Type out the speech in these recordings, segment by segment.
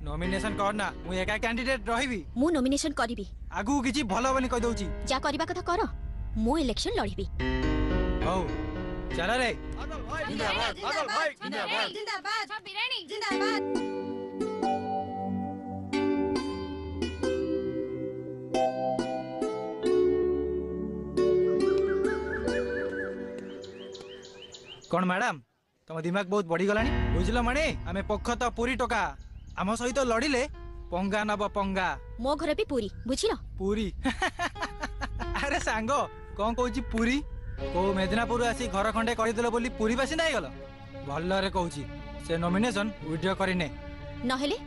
Nomination करना मु एका कैंडिडेट रहिबी मु नॉमिनेशन करिबी आगु किछि भलो बनी कह दउची जा करबा कथा कर मु इलेक्शन लड़िबी हौ चल रे जिंदाबाद बादल भाई जिंदाबाद जिंदाबाद छवि रानी जिंदाबाद। कौन मैडम तुम दिमाग बहुत बढ़ी गलानी बुझल माने आमे पक्ष तो पूरी टका आम सहित लड़िले पंगा नब पंगा मो घर भी पूरी बुझिलो पूरी अरे सांगो कौन कहूची पूरी को मेदिनापुर आसी घर खंडे करदेल बोली पूरी बासिंदा गल भलरे कहूची से नॉमिनेशन विड्रॉ करिने नहेले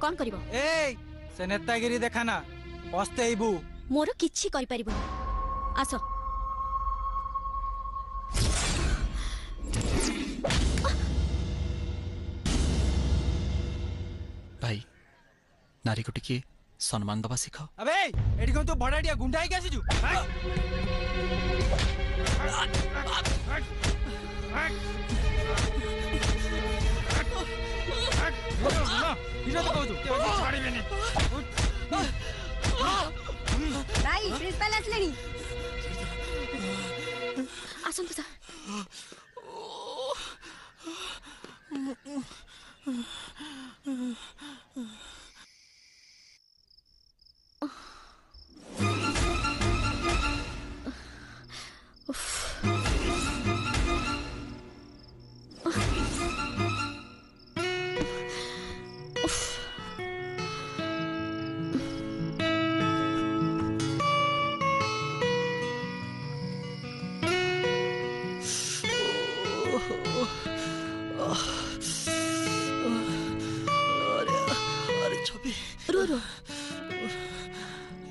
कौन करिवो ए से नेतागिरी देखाना पस्तेइबू मोर किछि करि परिबो आसो भाई नारी को टिके सम्मान दबा सिख अबे एडी कोन तो भड़ाडिया गुंडा है कैसे जू भाई प्रिंसिपल असलेनी आसन तो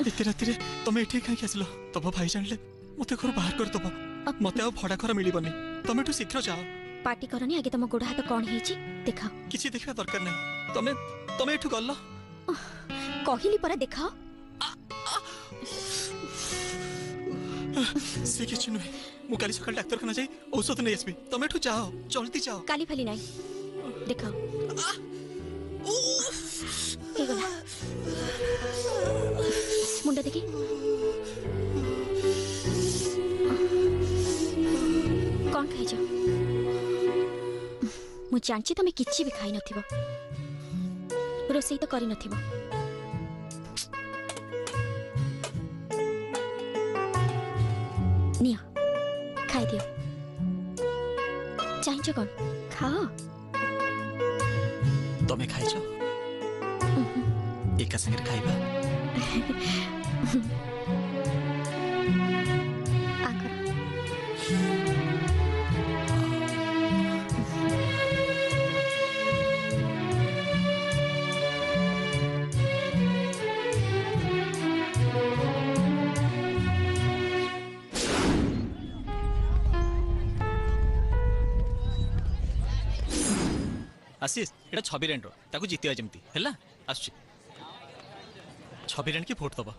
इतने राति तुम ये कहीं आसिल तब भाई जानले मत घर बाहर कर दब मत भड़ा घर मिलबनी तुम एठू शीघ्र जाओ पार्टी करनी आगे तुम गोड़ हाथ कौन है देखा किसी देखा दरकार नहीं तुम तुम एठू गल कहली पर देखा से किछ नुहे मु काली सकाल डाक्तरखाना जाई औषध नहीं आसबी तुम एठू जाओ जल्दी जाओ काली फाली नहीं देखा मुंडा देखी कौन खाई मु जानची तुम किछि भी खाई नथिबो रोसई तो करी नथिबो निया खाई दियो चाहिए कौन खाओ तुम खाई एक संगे खाइबा आशीष एटा छबिरेन रो ताकू जितिया जेमती हैला आछी छबिरेन की वोट दबा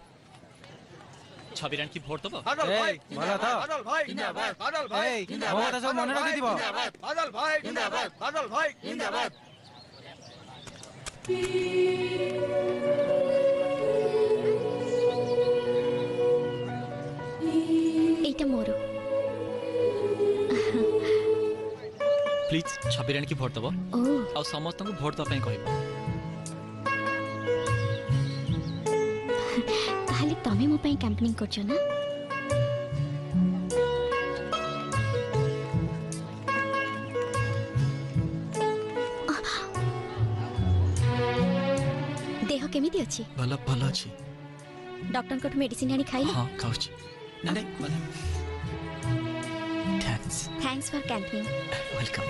छबिरेन की वोट दबा बादल भाई भला था बादल भाई जिंदाबाद बादल भाई जिंदाबाद सब मन रखि दिबो बादल भाई जिंदाबाद बादल भाई जिंदाबाद। एटा मोरो प्लीज छबिरेन की वोट दबा आ समस्त को वोट दबा कहबो ताले तमे मो पई कैंपेनिंग करछ ना देह केमिति अछि भला भला अछि डॉक्टर को मेडिसिन आनी खाई हां खाउछि नहीं भला थैंक्स फॉर कैंपेनिंग वेलकम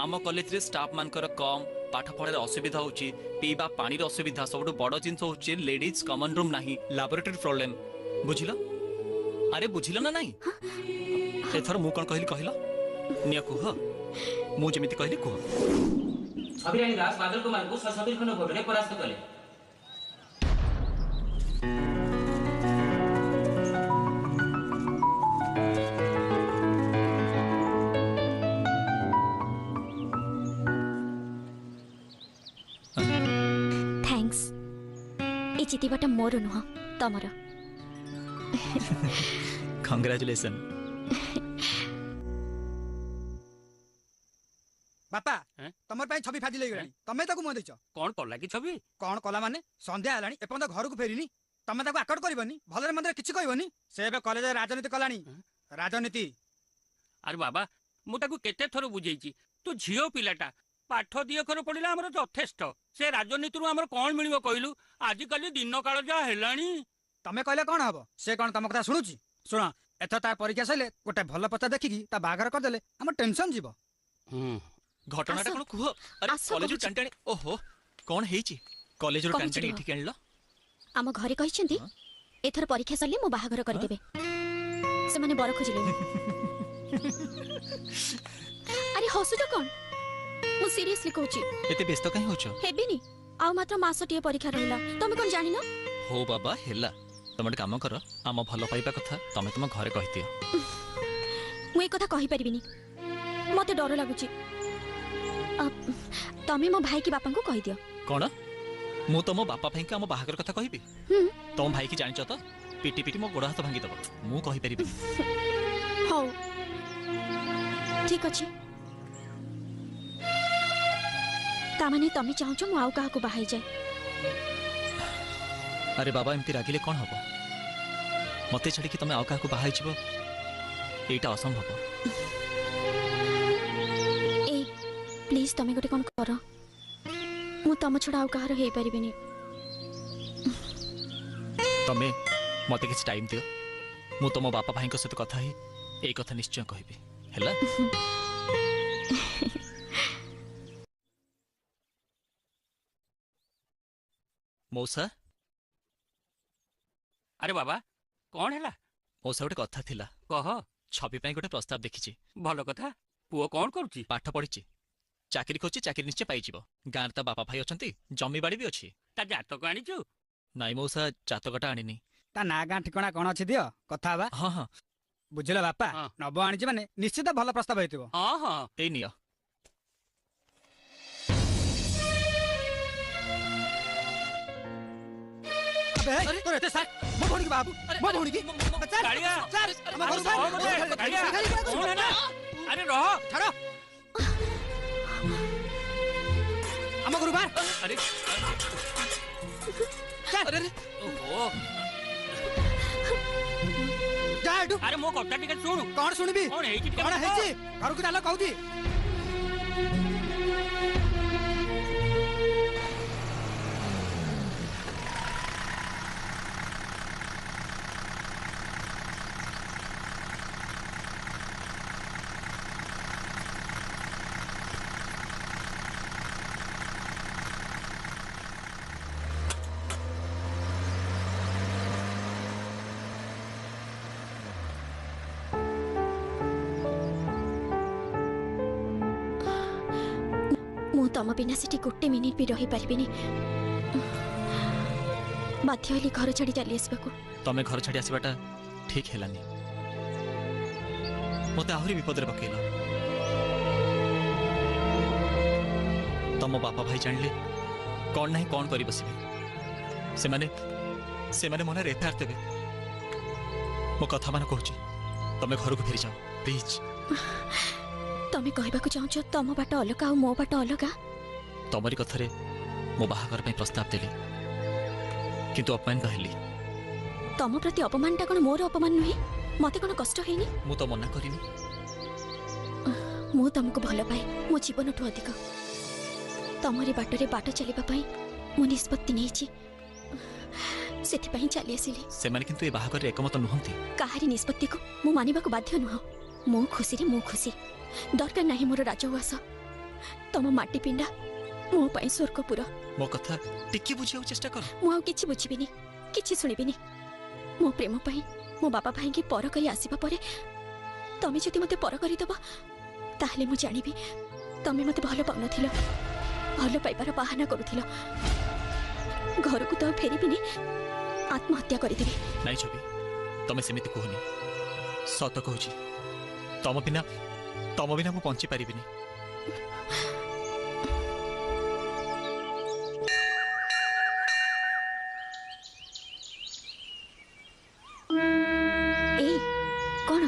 आम कॉलेज रे स्टाफ मानकर कम पाठ पढ़ार असुविधा होची पीबा पानी रो असुविधा सबटु बड़ जिंस होची लेडीज कॉमन रूम नाही लैबोरेटरी प्रॉब्लम बुझिलो अरे बुझिल ना नहीं एथर मु कोन कहली कहलो निया कुह मु जेमिति कहली कुह अभिरानी दास बादल कुमार को 70 खंड भोटरे परास्त कले। थैंक्स ए जितिबाटा मोर नुह तमर। कांग्रेचुलेशन बापा हैं? तमर ପାଇଁ छवि फाजी लई गलानी तमे ताकू म देछ कौन कला की छवि कोन कला माने संध्या हलानी एपंद घर को फेरिनी तमे ताकू आकट करबनी भलरे मंदरे किछि कहबनी से एबे कॉलेज राजनीति कलानी राजनीति। अरे बाबा मु ताकू केते थरो बुझेइची तू झियो पिलाटा पाठ दी अखर पढ़िला हमर यथेष्ट से राजनीति हमर कोन मिलिबो कहलु आज काली दिन काल जा हेलानी तमे कहले कोन हबो से कोन तम कथा सुनुची सुन एथ ता परीक्षा सइले गोटे भल पता देखिकी ता बागर कर देले हम टेंशन जीवो। घटनाटा आस। कोन कुह अरे आस कॉलेज कहुची। टांटाणी ओहो कोन हेची कॉलेज रो कहुची टांटाणी ରୁହ। इठी केनलो आम घरे कहिसेंती एथर परीक्षा सरले मो बाहागर करदेबे से माने बर खोजिले। अरे हसुत कोन मु सीरियसली कहूची एते व्यस्त काहे होछो हेबिनी आ मात्र मासटिए परीक्षा रहिला तमे कोन जानि न। हो बाबा हेला तमे काम कर आम भल पाइबा कथा तमे तुम घरे कहितियो मु ए कथा कहि परिबिनी मते डर लागुची। तमे मो भाई की बापा को कहि दियो। कोन मु तो मो बापा भाई के आम बाहागर कथा कहबी तुम भाई की जानिच तो पिटी पिटी मो गोड़ हाथ भांगी दब मु कहि परिबी हौ ठीक अछि तामाने तमे चाहूछ मु आउ काहा को बाहाई जाय। अरे बाबा एमती रागिले कौन हबो मते छड़ी कि तमे आउ काहा को बाहाई छिबो एटा असंभव। ए प्लीज तमे गोटे कोन कर मु तम छडा आउ काहार हेई परिबिनी। तमे मते किछ टाइम दियो मु तम बापा भाई को सहित कथा ही ए कथा निश्चय कहबी हैला। मौसा अरे बाबा कौन है मौसा गोटे कथा थिला कह छवि पाई गोटे प्रस्ताव देखिछि भल कथा पुओ कौन करुची पाठ पढ़िछि चाकरी खोछि चाकरी निश्चय पाइजिबो गाँर ता बापा भाई अछंती जमी बाड़ी भी अछि। ता जातक आनीचु नाई मौसा जातकटा आनिनी ता ना गां ठिकाना कोन अछि दियो कथा बा हाँ हाँ बुझिला बापा हाँ। नब आनिछि माने निश्चित भल प्रस्ताव हेतिबो। हाँ हाँ ए नियो अबे तोरे एते साथ मो भौणी की बाबू मो भौणी की चल कालिया चल हम घर साथ कालिया कौन है ना अरे रहो छड़ो हम गुरु बार अरे चल अरे अरे ओहो जा एडू अरे मो कथा टिके सुनु कौन सुनिबी कौन हेची टिके कौन हेची घर को चालो कहूती मु तम बिना सेठी गोटे मिनिट भी रही परिबिनी बाध्य हली घर छाड़ी चली आसबाकू। तमे घर छाड़ी आसबाटा ठीक हेलानी मते आहुरी विपद रे पकेल तम बापा भाई जानले कौन नहीं कौन करी बसिबे से माने मन एफआईआर देबे मो कथा मान कहूची तमे घर को फेरी जाओ प्लीज। तमे कहबाकू चाहूछ तम बाट अलग आ मो बाट अलग तमरी कथरे मो बाहागर पे प्रस्ताव देली किंतु अपमान कहली तम प्रति अपमानटा कोन मोर अपमान नुहे मते कोन कष्ट हेनी मु तो मना करिनी मु तमको भल पाए मो जीवनठू अधिक तमरी बाटरे बाट चलिबा पई मु निष्पत्ति नेछि सेति पई चली आसिली। से माने किंतु ए बाहागर रे एकमत नुहंती काहारी निष्पत्ति को मु मानिबा को बाध्य नुह मो खुशी रे मो खुशी दरकार नाही मोर राजवास तम माटी पिंडा मो पई स्वर्गपुर। मो कथा टिके बुझिया चेष्टा कर मु आ किछि बुझिबिनी किछि सुनिबिनी मो प्रेम पई मो बापा भाई की पर करी आसीबा परे तमे जति मते पर करी दबो ताहले मु जानिबी तमे मते भलो पाउनथिलो भलो पाइबार बाहाना करूथिलो घर को तो फेरिबिनी आत्महत्या करिदेबी नाई छवि तमे सेमिति कहनी सत कहूची तम बिना मु बंची पारिबिनी ए कोन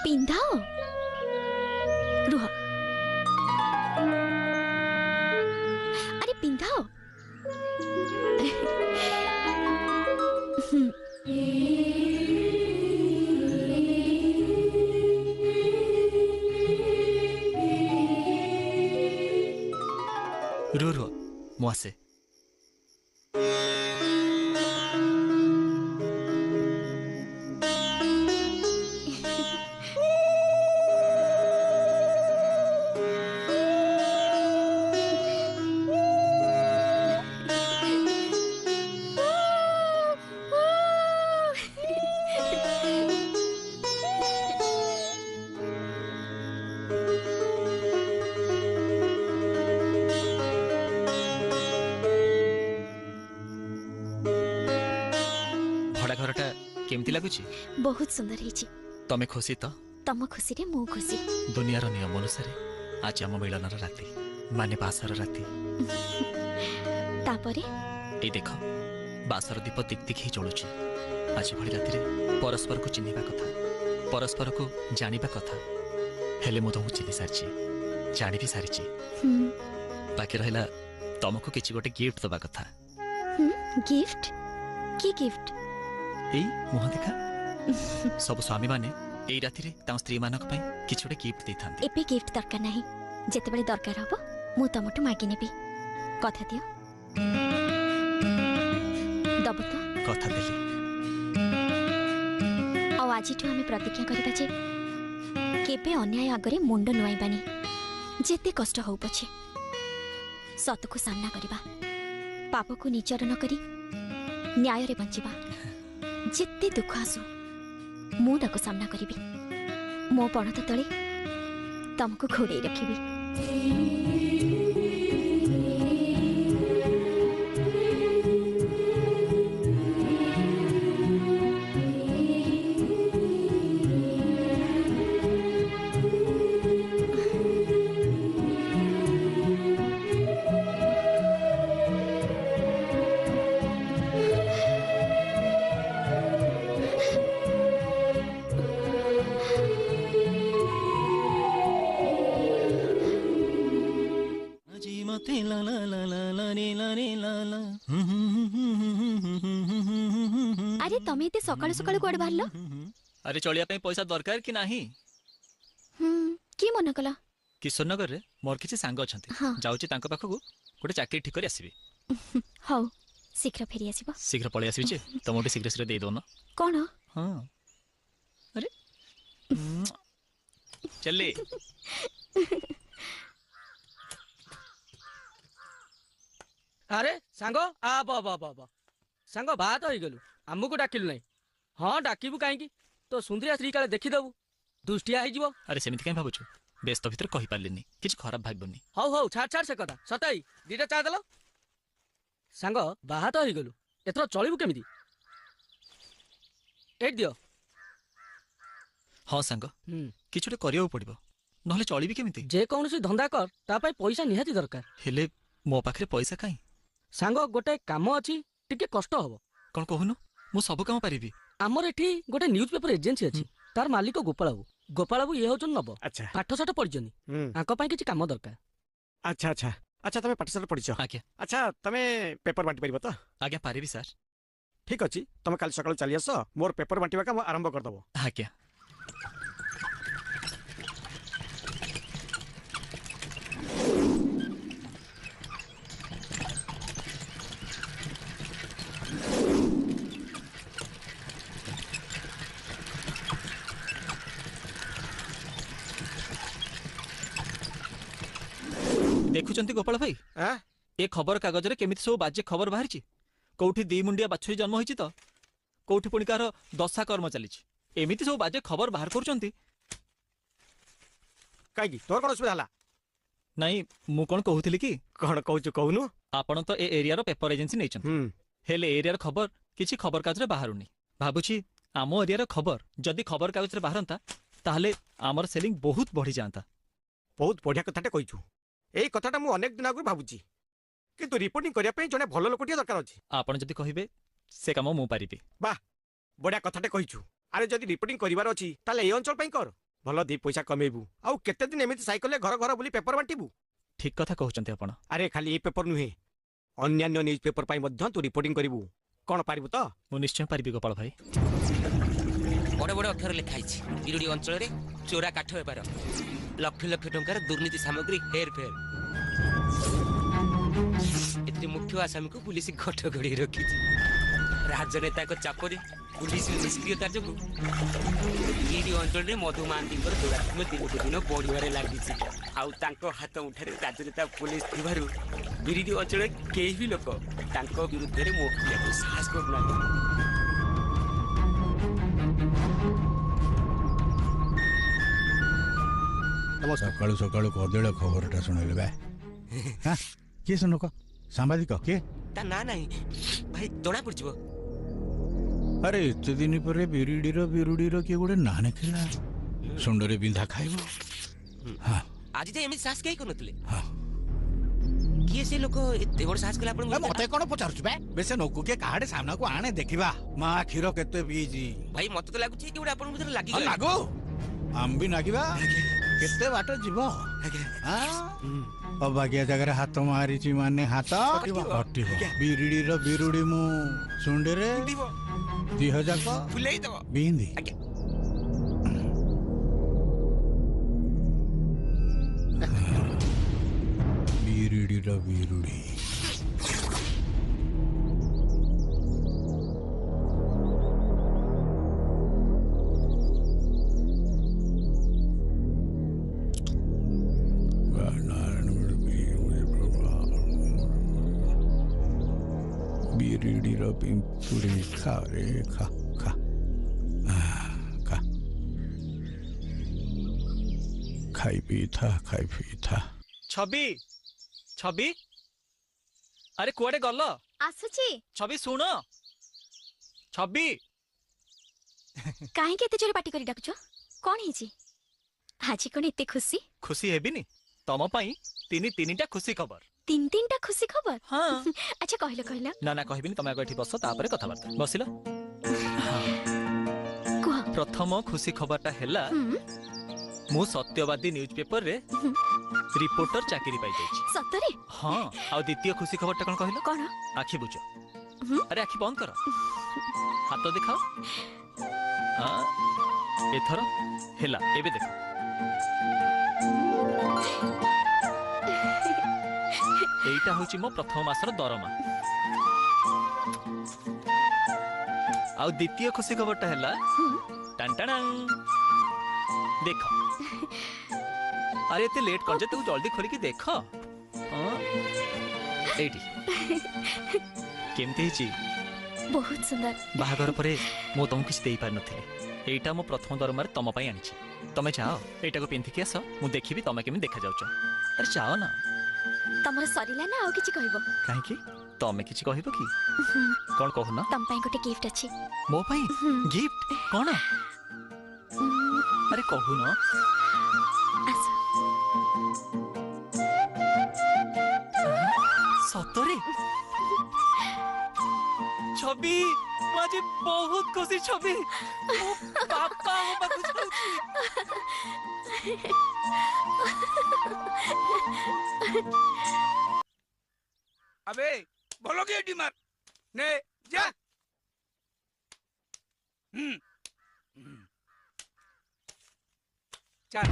पिंधाओ रुह अरे पिंधाओ रो मु आसे भड़ा घरटा केमती लगुची बहुत सुंदर है तमे खुशी तो तम खुशी रे मो खुशी दुनियार नियम अनुसार आज आम मिलनर राति माने बासर राति तापरे ए देख बासर दीप दिक दिक ही जलुची आज भली राति परस्पर को चिन्हिबा कथा परस्पर को जानिबा कथा हेले मु तुमको चिन्हि सारिची जानि भी सारिची बाकी रहिला तुमको किछि गोटे गिफ्ट दबा कथा गिफ्ट की गिफ्ट एई मुह देखा सब स्वामी माने एई राति रे ता स्त्री मानक पई किछि गोटे गिफ्ट देथांती एपे गिफ्ट दरकार नाही जेते बेले दरकार हबो मु तमटु मागी नेबी कथा दियो दबो तो कथा देली आ आजिठु आमे प्रतिज्ञा करिबा जे केबे अन्याय आगरे मुंड नुआइबानी जेते कष्ट हो पछे सत को सामना करिबा पाप को निचर न करी न्याय रे बंचिबा जेते दुख आसु मु ताको सामना करिबी मो पणत तळे तुमको घोड़े रखिबी अरे तमे इते सकाळ सकाळ कोड बाहरलो अरे चलिया पे पैसा दरकार कि नाही की मन कला किशोर नगर रे मोर किछि सांग अछंती हाँ। जाउची तांको पाखकु गोटे चाकरी ठीक करी आसीबी हौ शीघ्र फेरी आसीबो शीघ्र पळै आसीबी जे तमोटे शीघ्र शीघ्र दे दो न कोन हां अरे चले अरे सांग आ बा बा बा बा सांग बात हो गलु आमको डाकिलु नहीं हाँ डाकिबु काईकी तो सुंदरिया स्त्री काले देखिदेबु दुष्टिया हो जीवो अरे सेमिति काई भाबुछु व्यस्त भीतर कहि पारलिनी किछ खराब भागबनी हौ हौ छाड़ छाड़ से कथा सताई दीटा चा देलो सांग बात हो गलु एथरो चलिबु केमिति एट दियो हां सांग किछुटे करियो पड़िबो नहले चलिबी केमिति जे कोनसी धंदा कर ता पई पैसा निहाती दरकार हेले मो पाखरे पैसा काई सांग गोटे काम अछि टिके कष्ट हबो कोन कहूनु मु सब काम पारिबी हमर एठी गोटे न्यूज पेपर एजेंसी अछि तार मालिक गोपाल बाबू ये होचन नब अच्छा पाठ साठ पढ़िजनी आंको पई किछि काम दरकार अच्छा अच्छा अच्छा तमे पाठशाला पढ़िଛ आज्ञा अच्छा तमे पेपर बांटी परिबो तो आज्ञा पारिबी सर ठीक अछि तमे काल सकाळ चली आस मोर पेपर बांटीबा काम आरंभ कर दबो आज्ञा देखुचंती गोपाल भाई ए खबर कागज रे केमिति सब बाजे खबर बाहरची कोठी दी मुंडिया बाछुरी जन्म होईची तो कोठी पुणी कार दशा कर्म चली एमिति सब बाजे खबर बाहर करूछंती कहीं तोर कौन असुविधा नहीं मु कौन कहूଥିଲି कि कौन कहूँ कहूनु आपण तो ए एरिया रो पेपर एजेंसी नहीं हेले एरिया खबर किसी खबर कागज रे बाहरुनी भाबुची आम एरिया खबर जदि खबर कागज रे बाहरंता ताहले आमर सेलिंग बहुत बढ़ी जाता। बहुत बढ़िया कथाटे कहीछु एई कथाटा मु अनेक दिन आगु भाबुची किंतु रिपोर्टिंग करिया पे जने भलो लोकटिया दरकार अछि आपण जदि कहिबे से काम मु पारिबे। वाह बढ़िया कथाटे कहीछु अरे जदि रिपोर्टिंग करिवार अछि ताले ए अंचल पई कर भलो दी पैसा कमेबू आउ केते दिन एमिति साइकल घर घर बुली पेपर बांटीबू। ठीक कथा कहउचंती आपण। अरे खाली ए पेपर नुहे अन्यान्य न्यूज पेपर पई मध्य तू रिपोर्टिंग करिवू कोन पारिबू तो मु निश्चय पारिबे गोपाल भाई। बड़े बड़े अक्षर लिखा है बिरुडी अंचल रे चोरा काठ बेपार लक्ष लक्ष टंकार दुर्नीति सामग्री हेर फेर एते मुख्य आसामी को पुलिस घट घड़ी रखी राजनेता को चापरे पुलिस निष्क्रियता जो बिरुडी अंचल रे मधु महांती दुरात्म दिन को दिन बढ़िबारे लागिछि आउ तांको हाथ उठारे राजनेता पुलिस थिबारु बिरुडी अंचल केही भी लोक तांको विरुद्ध रे मोकिया को साहस करना। सकाळु सकाळु कदेड़ खबरटा शुणिले बा हां के सुनक सांबादिक के ता ना नहीं भाई जणा पड़जिबो। अरे एते दिन पर बिरुडीर के गुडे ना नेखिला सुंडरे बिंधा खाइबो। हां आज जे एमि सास के कोनतले हां किए से लोक एते बड़ सास कला अपन मते कोन पचारछु बे बेसे नोकु के काडे सामना को आने देखिबा मा खीरो केते पीजी भाई मते तो लागुछि कि उडा अपन भीतर लागी गला लागो आम भी नागिबा केते बाटे जीवो हां अबागिया जगह हाथ मारिची माने हाथ हटिबो बिरुडी मु सुंडरे 2000 को फुलेई दबो बिंदी बिरुडी पिंपुड़ी खा रे खा खा खा खाई पी था छवि छवि अरे कुआडे गल आसुची छवि सुन छवि काहे के एते जोरे पार्टी करी डाकुछ कोन हिची आज कोन एते खुशी खुशी हेबिनी तम पई तीनिटा खुशी खबर तीनटा खुशी खबर हाँ अच्छा कहलो ना ना कहबिनी तमे आगे बस तापर कथबार्ता बसिलो। प्रथम खुशी खबरटा हैला मु सत्यवादी न्यूज पेपर रे रिपोर्टर चाकरी पाई जाइछि सतरे हां आ द्वितीय खुशी खबरटा कोन कहलो कोन आखि बुझो अरे आखि बंद करो हाथ दिखाओ हां एथरो हैला एबे देखो एटा होची मो प्रथम मासर दरमा आउ द्वितीय खुशी खबरटा हैला टन देखो अरे एते लेट कर जे तू जल्दी खोली की देखो एटी केमते हिची बहुत सुंदर बाहागर परे मो तुम किछ देई पार नथिले एटा मो प्रथम दरमा रे तम पई आनिछि तमे जाओ एटा को पिंथि के आस मु देखिबी तमे केमि देखा जाउछ अरे जाओ ना तमर सरीला ना आउ किछि कहबो काहे की तमे किछि कहबो की कोन कहू ना तम पई गोटे गिफ्ट अछि मो पई गिफ्ट कोन अरे कहू ना आस सतरे छवि आज बहुत खुशी छवि पापा हो बाकु छौची अबे बोलो के डिमार ने जा चल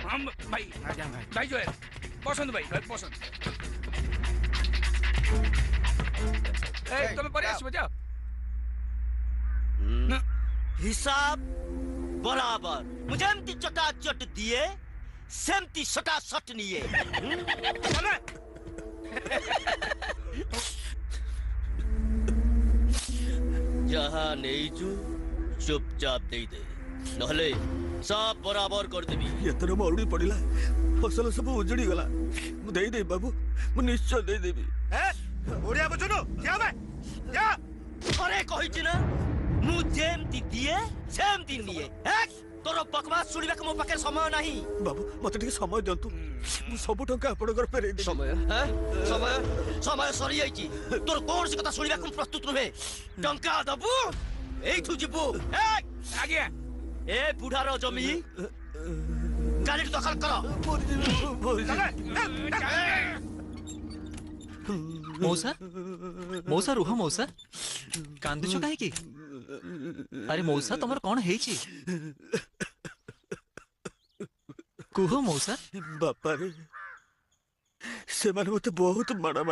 हम भाई भाई जो है पसंद भाई पसंद ए तुम्हें पर आसो जाओ हिसाब बराबर मुझे एमती चटाचट दिए सेमती सटासट निये जहाँ नहीं चु चुपचाप दे दे नहले सब बराबर कर देबी एथर मरुड़ी पड़िला फसल सब उजड़ी गला मु देई दे बाबू मु निश्चय दे देबी ओडिया बुझुनु क्या बे क्या अरे कहिछि ना मु जेमती दिए सेमती निये तोर बकवास सुनिबा के मो पाखे समय नाही बाबू मते ठीक समय दियंतु मु सब टंका आपनकर फेरै दे समय समय समय सरी जाइछि तोर कोन से कथा सुनिबा को प्रस्तुत नहे टंका दबु एई थु जिबु आज्ञा ए बुढ़ार जमी गाड़ी दखल मौसा मौसा रुह मौसा कांदुछ काहे की अरे मौसा तुमर कौन हेची कुह मौसा बापा रे से माने मते बहुत माड़ा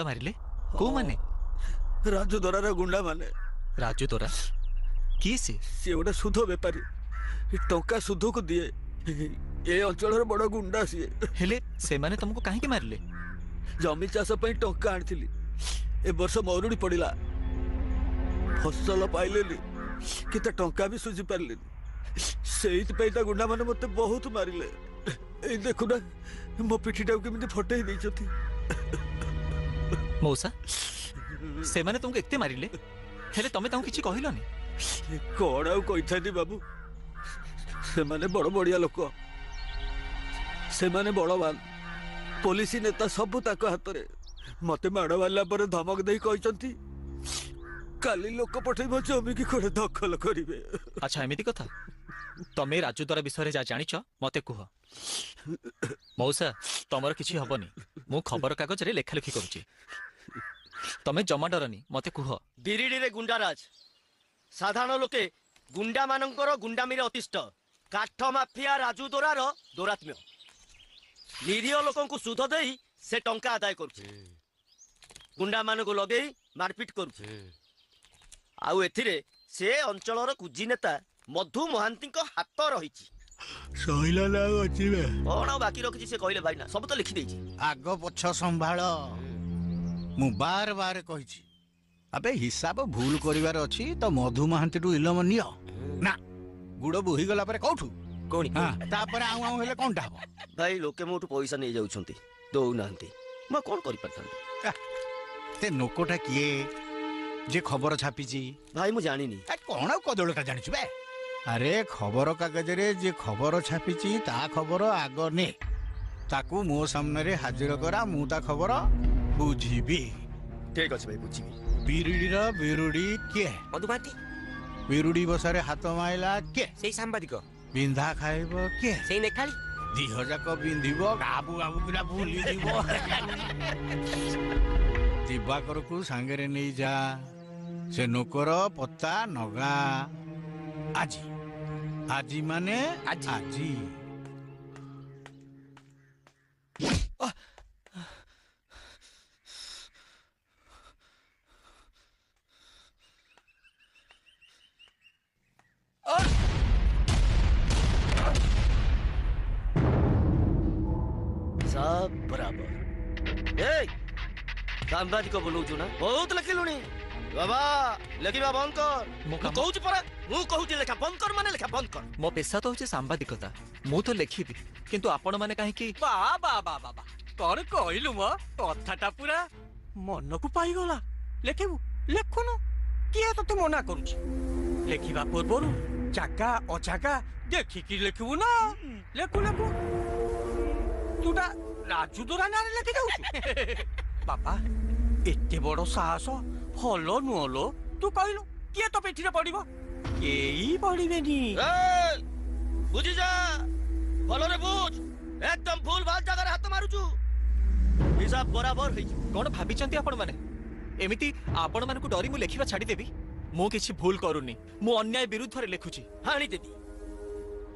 मारिले को माने राजू दरार गुंडा माने राजू दोरा की से गोटे सुध बेपारी टंका सुध को दिए ए अंचल बड़ गुंडा सी हेले से माने तुमको काहे के मारले जमी चाष टंका आनी ए वर्ष मरुड़ी पड़ा फसल पाइलेनी कि टंका भी सुझी पारे से गुंडा मैंने मत बहुत मारे देखुना मो पिठीटा केमी फटई दे मौसा से माने तुमको एते मारिले हेले तमे ताऊ किछि कहिलोनी कौन आउ कही बाबू से माने बड़ बड़िया लोक से माने बड़वान पुलिस नेता सब ताक हाथ रे मते माड़ मारला पर धमक दे कहते काली लोक पठेब जमी की कोड़े दखल करिवे अच्छा एमिति कथा तमे राजू द्वारा विषय जा जानिछ मते कुह मौसा तमर किछि हबनी मु खबर कागज रे लेखा लेखी करूची तमे जमा डरनी मते कुह बिरिडी रे गुंडाराज साधारण लोके गुंडा मानकर गुंडामीरे अतिष्ठ काठ माफिया राजू दोरार दोरात्म्य निरीह लोक सुध दे से टंका आदाय कर गुंडा मान को लगे मारपिट कर आउ एथिरे से अंचलर कुजी नेता मधु महांती हाथ रही सहिला ना अचिबे कौन बाकी रखी से कहले भाई ना सब तो लिखि देछि आग पछ संभाळ मु बार बार कहिछि अबे हिसाब भूल करिवार अछि तो मधु महांती टू इलम नियो ना गुड़ बोही गला पर कोठू कोनी तापर आउ आउ हेले कोनटा हबो भाई लोके मोटू पैसा नहीं जाउछंती दौ नांती म कोन करि परथान ते नोकोटा किए जे खबर छापिची भाई मु जानिनी कोन कदळटा जानिछु बे अरे खबर कागज रे जे खबर छापिची ता खबर आग ने ताकू मो सामने रे हाजिर करा मु ता खबर बुझीबी ठीक अछि भाई बुझीबी बिरुडीरा बिरुडी के मधुमाती बिरुडी बसारे हाथ माइला के सेई सांबादिक बिंधा खाइबो के सेई नेखाली दिह जाक बिंधिबो गाबू गाबू किना भूली दिबो दिबाकर को सांगरे नहीं जा से नोकर पत्ता नगा आजी आजी माने आजी सब बराबर ए सांबादिक बोलौछु ना बहुत लखिलुनी बाबा लेखिबा बंद कर मु कहूची परा मु कहूची लेखा बंद कर माने लेखा बंद कर मो पेशा तो होचे सांबादिकता मु तो लेखिबी किंतु आपण माने काहे की बा बा बा बा बा तोर कहलु म कथाटा पूरा मन को पाई गला लेखिबु लेखुनु किए तते मना करूची लेखिबा पूर्वरु चाका अचाका देखि कि लेखिबु ना लेखु लेखु तुटा राजू दोरा नारे लेखि जाउछु बाबा एते बड़ साहस हलो नुहलो तू कहलु किए तो पेठीरे पड़िबो केई पड़िबेनी बुझी जा भलो रे बुझ एकदम भूल भाल जगह रे हाथ मारुछु हिसाब बराबर होई कोन भाबिचंती आपण माने एमिति आपण माने को डरी मु लेखिबा छाडी देबी मु किछि भूल करूनी मु अन्याय विरुद्ध रे लेखुची हाणी देबी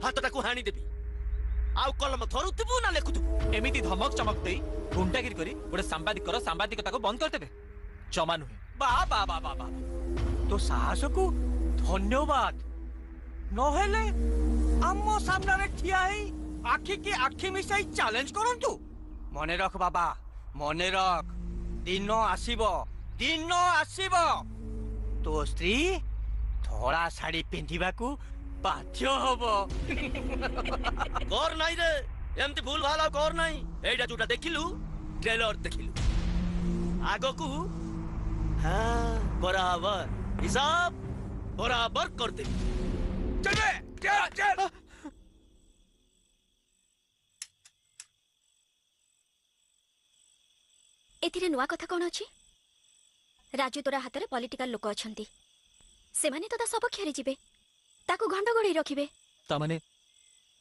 हाथटा को हाणी देबी आउ कलम धरुतबु ना लेखुतबु एमिति धमक चमक देई गुंडागिरी करी गोटे सांबादिकता को बंद कर देबे जमा नुहे बा बा बा बा बा तो साहस को धन्यवाद नहेले आम सामने रे ठिया ही आखि की आखि मिसाई चैलेंज करंतु मने रख बाबा मने रख दिन आसीबो तो स्त्री धड़ा शाड़ी पिंधिबा को बाध्य हबो कर नाही रे एमती भूल भाल कर नाही एटा जोटा देखिलु ट्रेलर देखिलु आगो को हाँ बराबर हिसाब बराबर कर दे चल चल एथिरे नुआ कथा कौन अछि राजू तोरा हाथ में पॉलिटिकल लोक अछंती से माने तो ता सब खेरी जिबे ताको घंड गोड़ी रखिबे ता माने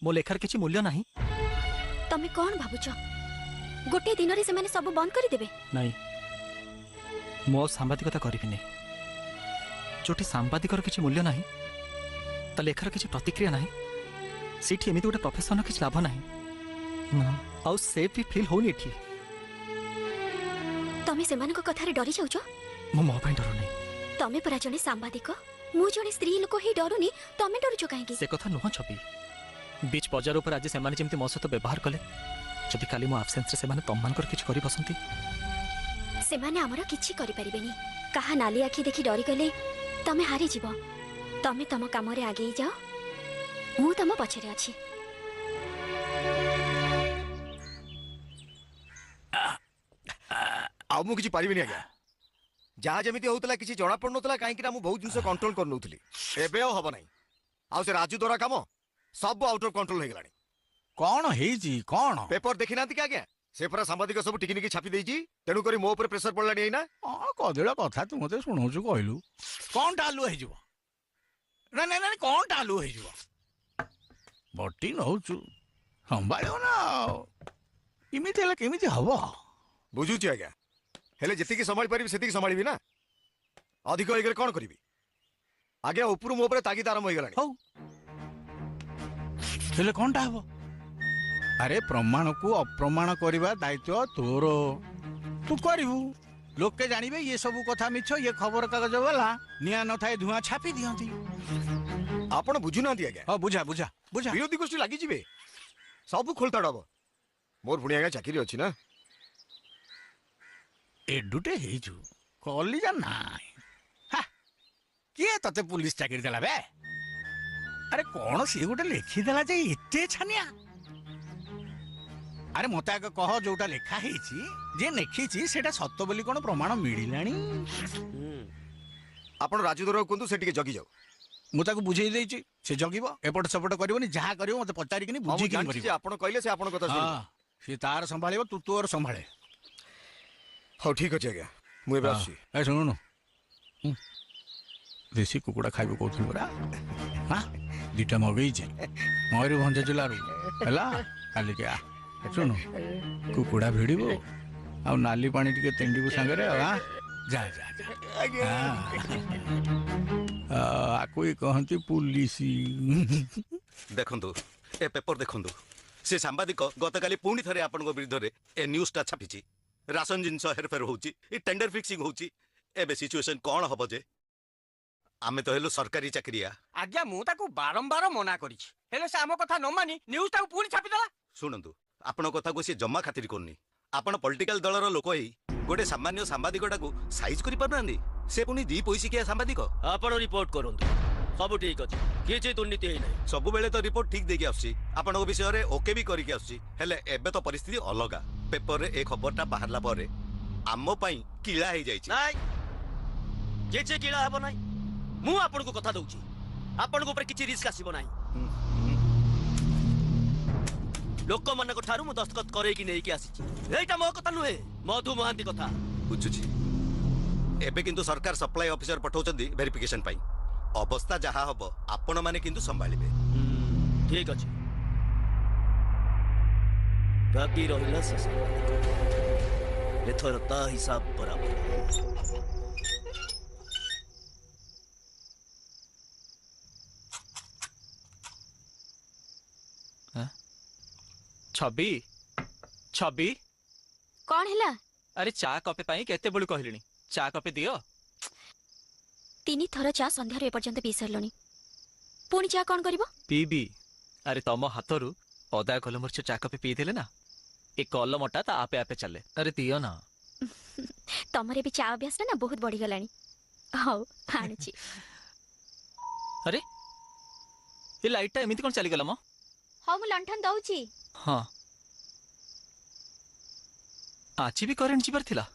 मो लेखार किछि मूल्य नाही तमे कौन भाबुछ गोटे दिन रे से माने सब बंद करि देबे नाही मो सांबादिकता करिबिनी जोटी सांबादिकर किछि मूल्य नाही ता लेखार किछि प्रतिक्रिया नाही सीठी एमिति गोटे प्रोफेशन किछि लाभ नाही ना आउ सेफ भी फील होनी एठी तमे सेमानक कथा रे डरी जाउछ मो मो पई डरो नाही तमे परा जने सांबादिक मु जने स्त्री लोक ही डरुनी तमे डरुछ काहेकि से कथा नुह छबी बीच बजार ऊपर आज सेमाने जेमति मो सहित व्यवहार कले जदि काली मो एब्सेंस रे सेमाने तम्मानकर किछि करि बसंती सेमाने हमर किछि करि परिबेनी कहा नाली आखि देखि डरी गले तमे हारि जिवो तमे तम काम रे आगे जाओ मु तम पछरे अछि आउ मु किछि पारिबिनी आज्ञा जहाँ जमिति होउतला किछि जणा पड़नतला काहे कि ना मु बहुत जिंस कंट्रोल कर नउथली एबे हो हबो नै आउ से राजू द्वारा काम सब आउट ऑफ कंट्रोल हो गेलानी कौन हेजी कौन पेपर देखि नांती का आज्ञा से पूरा सांबादिक सब टिकनिकी छापी देइची तेनु करी मो ऊपर प्रेशर पड़लानी एइना कदेला कथा तू मते सुनौछु कहलु कौन टालु हे जिवो ना ना ना कौन टालु हे जिवो बट्टी नौछु संभाळो ना इमिति हेला केमिति हबो बुझुची आज्ञा हेले जति संभाली पारिबी सेति संभालीबी ना अधिक होइगले कोन करिबी आगे ऊपर मो ऊपर तागिद आरंभ होई गेलानी हौ हेले कोनटा हबो अरे प्रमाण को अप्रमाण करबा दायित्व तोर तू करिवु लोक के जानिबे ये सब कथा मिछ ये खबर कागज वाला निया न थाए धुआं छापी दियंती आपण बुझु नांती आज्ञा हां बुझा बुझा बुझा विरोधी गोष्ठी लागि जिवे सब खोलता डब मोर भुणी आज्ञा चाकरी अछि ना एडुटे हेजु कॉलेज नाई हा किए तते पुलिस चाकरी देला बे अरे कौन सी गोटे लिखी देला जे एते छानिया अरे मते आगे कह जोटा लेखा हेची जे नेखिची सेटा सत्य बोली कोन प्रमाण मिलिलानी आपण राजू दर कोंतु से टिके जगी जाऊ मु ताको बुझेई देइची से जगिबो एपट सपट करबोनी जहा करबो मते पचारी किनी बुझी किनी करबो आपण कहले से आपण कथा सुन हां से तार संभाळिबो तू तोर संभाळे हां ठीक अछि आज्ञा मु एबे आसी ए सुनु देसी कुकुड़ा खाइबो कोथुल बरा हां दिटा मगई जे मयूर भंजा जिलारू हला काली के आ सुनु कुकुड़ा भिड़िबो आ नाली पानी टिके तेंडीबो संगरे हां जा जा जा आकोई कहंती पुलिसी देखंतु ए पेपर देखंतु से सांबादिक गतकाली पुणी थरे आपन विरुद्ध रे ए न्यूज़टा छापिची राशन जिनस हेरफेर होची ए टेंडर फिक्सिंग होची एबे सिचुएशन कोन हबो जे आमे तो हेलो सरकारी चाकरिया आज्ञा मु ताको बारंबार मना करिछि हेले से आम कथा न मानी न्यूज़ ताको पूरी छापी देला सुनंतु आपण कथा को से जम्मा खातिर करनी आपण पॉलिटिकल दलर लोक ही गोटे सामान्य सांबादिकटा को साइज करि पारनांदी से पुनी दी पैसी के सांबादिक आपण रिपोर्ट करंतु सब ठीक अछि किछि दुर्नीति हे नै सब बेले तो रिपोर्ट ठीक देकी आसी आपण विषय रे ओके भी करिके आसी हेले एबे तो परिस्थिति अलगा पेपर रे ए खबरटा बाहरला परे आम्मो पई किला हे जाइछि नाइ किछि किला हबो नाइ मु आपण को कथा दउछि आपण को ऊपर किछि रिस्क आसीबो नाइ लोक मन को ठारू मु दस्तखत करे कि नै कि आसी एटा मो कथा नुहे मधु महांती कथा बुझुछि एबे किंतु सरकार सप्लाई ऑफिसर पठाउचंदी वेरिफिकेशन पई अवस्था जहा हबो आपण माने किंतु संभालिबे ठीक अछि बाकी रहिला से एथर ता हिसाब बराबर छबी छबी कौन हैला अरे चा कपे पाई केते बळु कहलिनी चा कपे दियो 3 थर चा संध्यार एपर्यंत पी सरलनी पुणी चा कौन करिवो पीबी अरे तम हाथरू अदा गोलमरिच चा कपे पी देले ना ए कलमटा ता आपे आपे चले अरे दियो ना तमरे भी चा अभ्यास ना बहुत बढ़ी गलानी हौ आनुची अरे ये लाइट एमती कौन चली गला मो हौ मु लंठन दउची हाँ आज भी करेंट जीवार थिला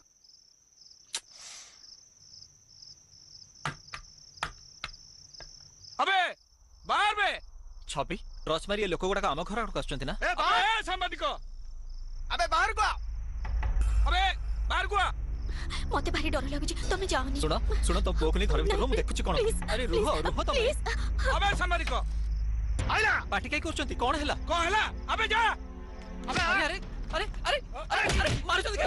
अबे बाहर बे छवि रसमारी लोक गुड़ा आम घर आसुँच ना अबे सांबादिक अबे बाहर को अबे बाहर को मते भारी डर लागुची तमे जाओनी सुनो सुनो तो बोकनी घर भीतर मु देखुची कोन अरे रुह रुह तमे अबे सांबादिक आइला पार्टी काई करछंती कोन हैला अबे जा अबे अरे अरे अरे अरे अरे मारो जल्दी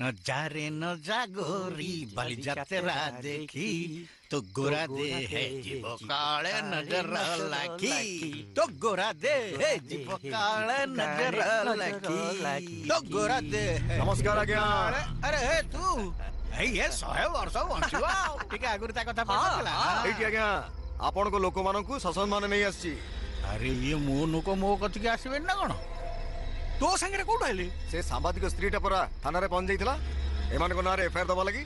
नजारे न जागोरी बलि जात्रा देखी तो गोरा दे है जीव काले नजर लाखी तो गोरा दे है जीव काले नजर लाखी तो गोरा दे है नमस्कार आज्ञा अरे हे तू ए ये 100 वर्ष बंचिवा ठीक है आगुरी ता कथा पडला एठी आज्ञा आपण को लोक मानकू शासन मान नहीं आसी अरे ये मो नुको मो कति के आसीबे ना कोन तो संगे कोड आइले से सांबादिक स्त्री टा परा थाना रे पहुंच जाइतला एमान को नारे एफआईआर दबा लगी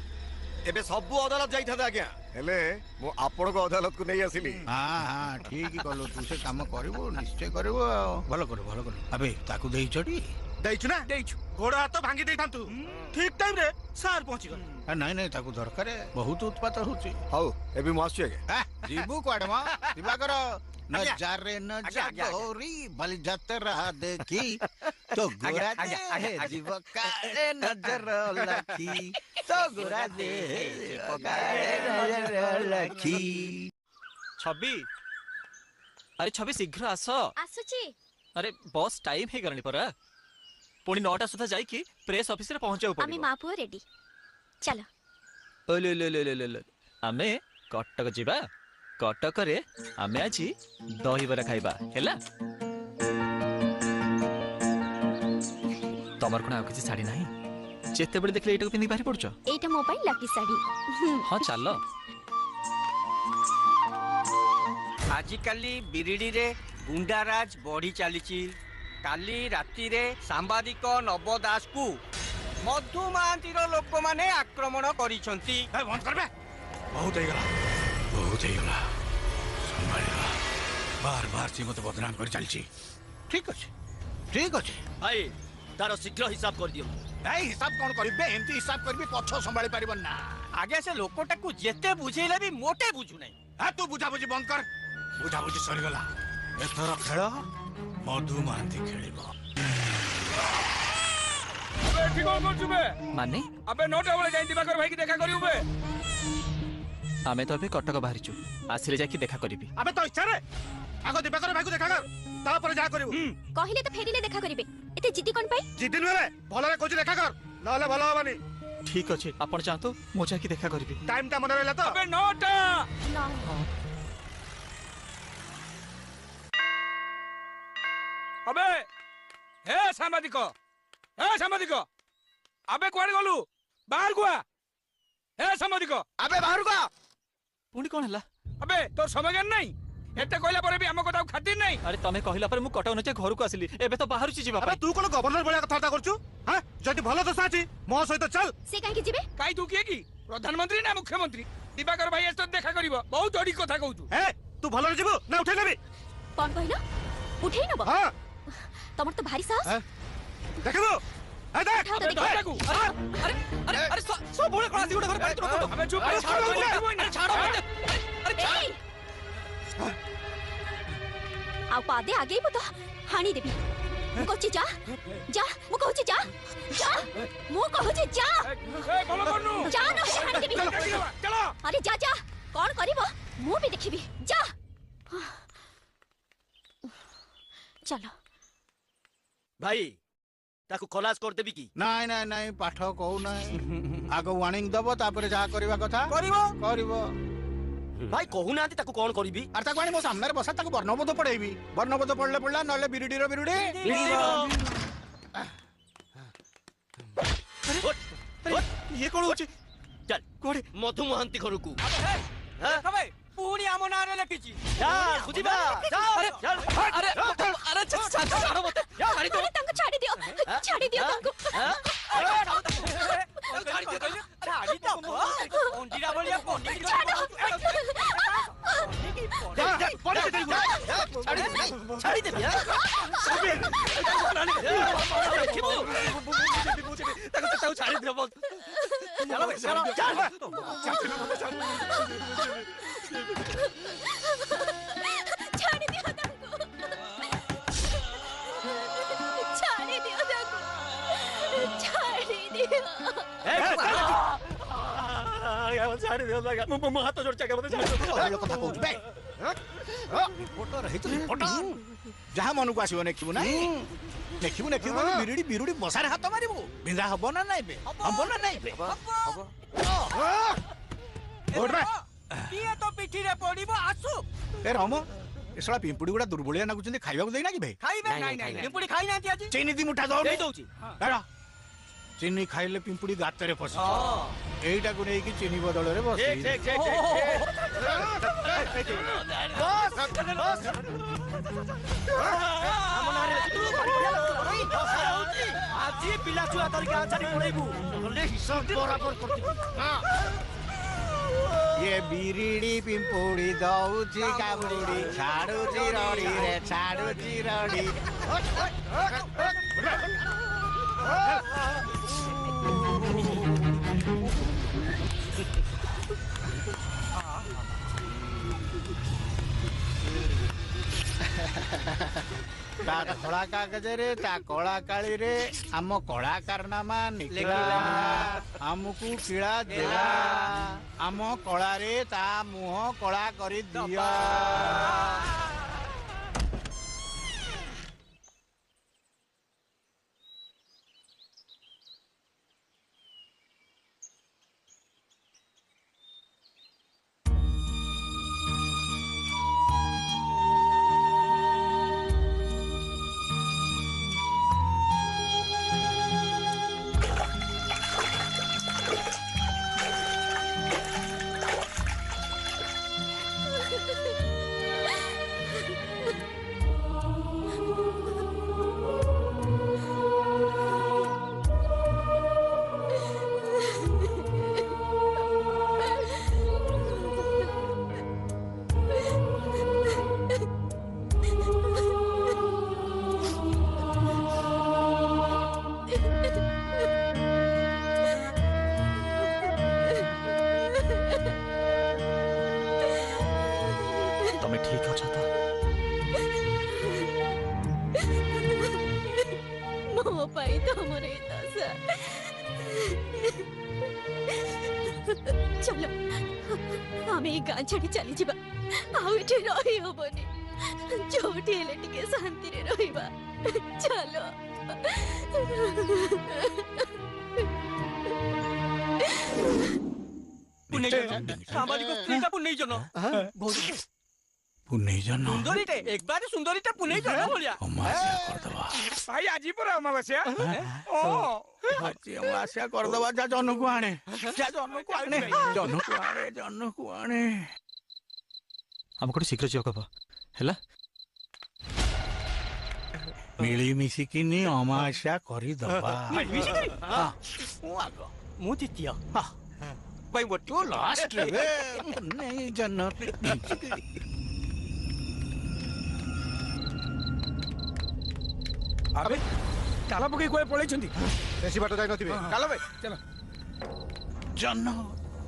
एबे सब अदालत जाई था आज्ञा हेले मो आपण को अदालत को नहीं आसिली हां हां ठीक कलो तू से काम करबो निश्चय करबो भलो करो अबे ताकू देई छडी देइछु ना देइछु गोड़ हाथ भांगी देइथां तू ठीक टाइम रे सार पहुंची गल नहीं ताकू दरकार बहुत उत्पात होची हाउ एबे मो आसी आज्ञा जीबू कोड मा दिबा करो नजारे न जागोरी बलि जात्रा देखी तो गोरा दे है जीव काले नजर लखी तो गोरा दे काले नजर लखी छवि अरे छवि शीघ्र आस आसुची अरे बस टाइम हे गरणी परा पुणी 9टा सुधा जाई कि प्रेस ऑफिस रे पहुंचाउ पड़िबो आमी मापुओ रेडी चलो ओ ले आमे कटक जिबा कटक रे आमे आजी दही बरा खाइबा हैला तमर कोन आ किछि साड़ी नाही जेते बडे देखले एटा को पिंदी बारी पड़छो एटा मो पई लकी साड़ी हां चलो आजिकाली बिरिडी रे गुंडाराज बढ़ी चलीची काली राती रे सांबादिक नव दास को मधु महांतीर लोक माने आक्रमण करिसंती बंद करबे बहुत ही गला संभालिला बार बार से मत बदनाम कर चलची ठीक अछि भाई तार शीघ्र हिसाब कर दियो नहीं हिसाब कोन करबे एमती हिसाब करबे पछो संभाली परिबन ना आगे से लोकटा को जेते बुझेले भी मोटे बुझु नै आ तू बुझा बुझी बंद कर बुझा बुझी सरी गला एथर खेल मधु महांती खेलिबो अबे ठीक हो कोन जुबे माने अबे 9टा बेले जाई दिवाकर भाई की देखा करियो बे आमे तो अबे कटक बाहरिचु आसिले जाकी देखा करिबी अबे तो इच्छा रे आगो दिवाकर भाई को देखा कर तापर जा करियो कहिले तो फेरिले देखा करिवे एते जिद्दी कोन पाई जिद्दी नरे भलरे कोची देखा कर नले भलो हबनी ठीक अछि आपण चाहतो मो जाकी देखा करिबी टाइम ता मन रहला तो अबे 9टा ना अबे हे सांबादिक अबे कोन गलु बाहर को हे सांबादिक अबे बाहर को पुणी कोन हला अबे तो समय ज्ञान नहीं एते कहला पर भी हम कथा खातिर नहीं अरे तमे कहिला पर मु कटक नचे घर को आसिली एबे तो बाहर छि जिबा अबे तू कोन गवर्नर बळा कथा करछु हां जति भलो दशा अछि मो सहित चल से काहे के जिबे काई तू किए की प्रधानमंत्री ना मुख्यमंत्री दिवाकर भाई एस देखा करिवो बहुत जड़ी कथा कहू ए तू भलो जिबो ना उठे लेबी कोन कहिला उठेई नबो हां तमर तो भारी साहस देखबो ए देख अबे देखू अरे सो बोले कोन आसी उडा घर पर तो अबे चुप अरे छाड़ो अरे आ पादे आगे ही तो हानी देबी मु कहछि जा जा मु कहछि जा जा मु कहछि जा ए भलो करनु जा न हानी देबी चलो अरे जा जा कौन करिवो मु भी देखिबी जा चलो भाई ताकू खलास कर देबी की ନାଇଁ ନାଇଁ ନାଇଁ ପାଠ କହୁ ନାହିଁ ଆଗ ୱାର୍ଣ୍ଣିଂ ଦବ ତାପରେ ଯାହା କରିବା କଥା କରିବ ଭାଇ कहू नांती ताकू कौन करीबी ଆରେ ତାକୁ ଆଣି ମୋ ସାମ୍ନାରେ ବସା ତାକୁ ବର୍ଣ୍ଣବୋଧ ପଢେଇବି ବର୍ଣ୍ଣବୋଧ ପଢିଲେ ପଢିଲା ନହେଲେ ବିରୁଡିର ବିରୁଡି ये कौन होची चल कोड़े मधु महांती घर को भाई पूरी आम नाम लिखी चल खुदिबा चल चल अरे अरे छाड़ो मत अरे तांको छाड़ी दियो तांको छाड़ी दे छाड़ी दो ओंडीरा बोलिया पोंडी छाड़ी दे भैया ताको छाड़ी दे बोल चलो भाई चलो चल छाड़ी दियो तांको छाड़ी दियो तांको छाड़ी दियो छाड़ी दे लगा मु हाथ जोड़ चके मते छाड़ी ଭଲ କଥା କହୁଛୁ ବେ ରିପୋର୍ଟର ହେଇଛୁ ରିପୋର୍ଟର ଯାହା ମନକୁ ଆସିବ ନେଖିବୁ ନା ନେଖିବୁ ନେଖିବୁ ମାନେ ବିରୁଡି ବିରୁଡି ବସାରେ ହାତ ମାରିବୁ ବିନ୍ଧା ହବ ନା ନାଇଁ ବେ ହବ ନା ନାଇଁ ବେ କିଏ ତ ପିଠିରେ ପଡିବ ଆସୁ ଏ ରମ ଏସଳା ପିମ୍ପୁଡି ଗୁଡା ଦୁର୍ବଳିଆ ନାଗୁଛନ୍ତି ଖାଇବାକୁ ଦେଇନା କି ବେ ଖାଇବେ ନାଇଁ ନାଇଁ ପିମ୍ପୁଡି ଖାଇ ନାହାନ୍ତି ଆଜି ଚିନି ଦି ମୁଠା ଦେଇ ଦଉଛି ଚିନି ଖାଇଲେ ପିମ୍ପୁଡି ଗାତରେ ପଶେ এইটাକୁ ନେଇକି ଚିନି ବଦଳରେ ବସେଇ ଆଜି ପିଲା ଛୁଆ ଧରିକି ଆଚାରି ପଳେଇବୁ ନହେଲେ ହିସାବ ବରାବର କରିଦେବି ये बिरिडी पिंपुड़ी दौची काबुड़ी छाड़ुची रड़ी रे छाड़ुची रड़ी ता खड़ा कागज रे ता कला काली रे आम कला कारनामा निकला आमको किला देला आम कला रे ता मुह कला करी दिया चलो आम गाँ छाड़ी चली जा आठे रही हबनी जोटी हेले टिके शांति रे रहिबा चलो सामाजिक स्त्रीटा पुनैजन पुनैजन सुंदरीटे एक बार सुंदरीटा पुनैजन बोलिया अमावास्या कर दवा भाई आज पर अमावास्या ओ आज अमावास्या कर दवा जा जन को आणे जा जन को आणे जन को आणे हमको शीघ्र जियो कब हैला मिली मिसी किनी अमावास्या करी दवा मिली मिसी हां मु आगो मु द्वितीय हां भाई वो तो लास्ट रे नहीं जन अबे ताला पके कोए पळै छंती बेसी बाटो जाई नथिबे चलो भाई चलो जन